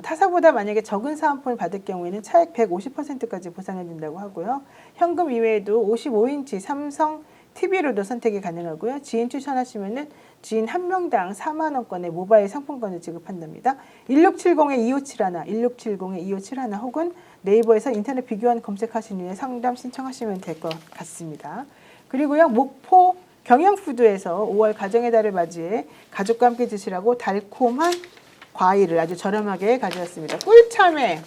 타사보다 만약에 적은 사은품을 받을 경우에는 차액 150%까지 보상해 준다고 하고요. 현금 이외에도 55인치 삼성 TV로도 선택이 가능하고요. 지인 추천하시면은 지인 한 명당 4만 원권의 모바일 상품권을 지급한답니다. 1670-2571, 1670-2571 혹은 네이버에서 인터넷 비교원 검색하신 후에 상담 신청하시면 될 것 같습니다. 그리고요. 목포 경영푸드에서 5월 가정의 달을 맞이해 가족과 함께 드시라고 달콤한 과일을 아주 저렴하게 가져왔습니다. 꿀참외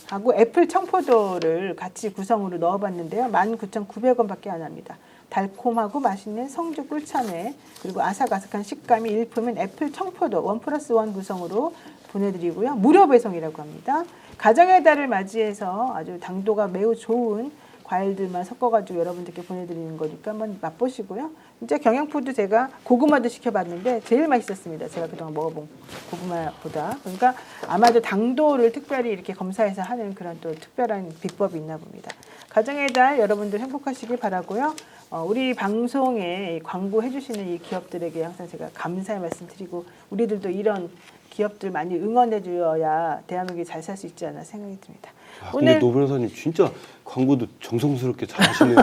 하고 애플 청포도를 같이 구성으로 넣어봤는데요. 19,900원밖에 안 합니다. 달콤하고 맛있는 성주 꿀참외 그리고 아삭아삭한 식감이 일품인 애플 청포도 1+1 구성으로 보내드리고요. 무료 배송이라고 합니다. 가정의 달을 맞이해서 아주 당도가 매우 좋은 과일들만 섞어가지고 여러분들께 보내드리는 거니까 한번 맛보시고요. 진짜 경영푸드 제가 고구마도 시켜봤는데 제일 맛있었습니다. 제가 그동안 먹어본 고구마보다. 그러니까 아마도 당도를 특별히 이렇게 검사해서 하는 그런 또 특별한 비법이 있나 봅니다. 가정의 달 여러분들 행복하시길 바라고요. 우리 방송에 광고해 주시는 이 기업들에게 항상 제가 감사의 말씀 드리고 우리들도 이런 기업들 많이 응원해 줘야 대한민국이 잘 살 수 있지 않나 생각이 듭니다. 근데 노 변호사님 진짜 광고도 정성스럽게 잘 하시네요.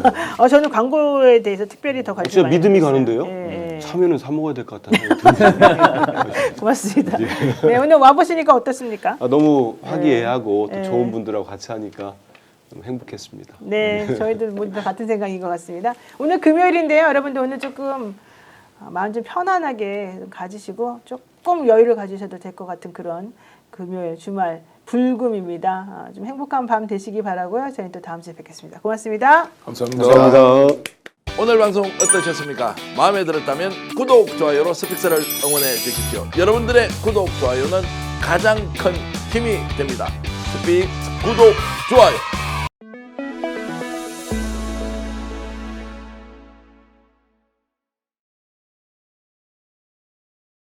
저는 광고에 대해서 특별히 더 관심 진짜 많이 믿음이 가졌어요. 가는데요. 사면은 사 먹어야 될 것 같아요. 고맙습니다. 네, 오늘 와보시니까 어떻습니까? 너무 화기애애하고 또 네. 좋은 분들하고 같이 하니까 너무 행복했습니다. 네, 저희들 모두 다 같은 생각인 것 같습니다. 오늘 금요일인데요. 여러분들 오늘 조금 마음 좀 편안하게 가지시고 조금 여유를 가지셔도 될 것 같은 그런 금요일 주말 불금입니다. 좀 행복한 밤 되시기 바라고요. 저희는 또 다음 주에 뵙겠습니다. 고맙습니다. 감사합니다. 감사합니다. 오늘 방송 어떠셨습니까? 마음에 들었다면 구독, 좋아요로 스픽스를 응원해 주십시오. 여러분들의 구독, 좋아요는 가장 큰 힘이 됩니다. 스픽스 구독, 좋아요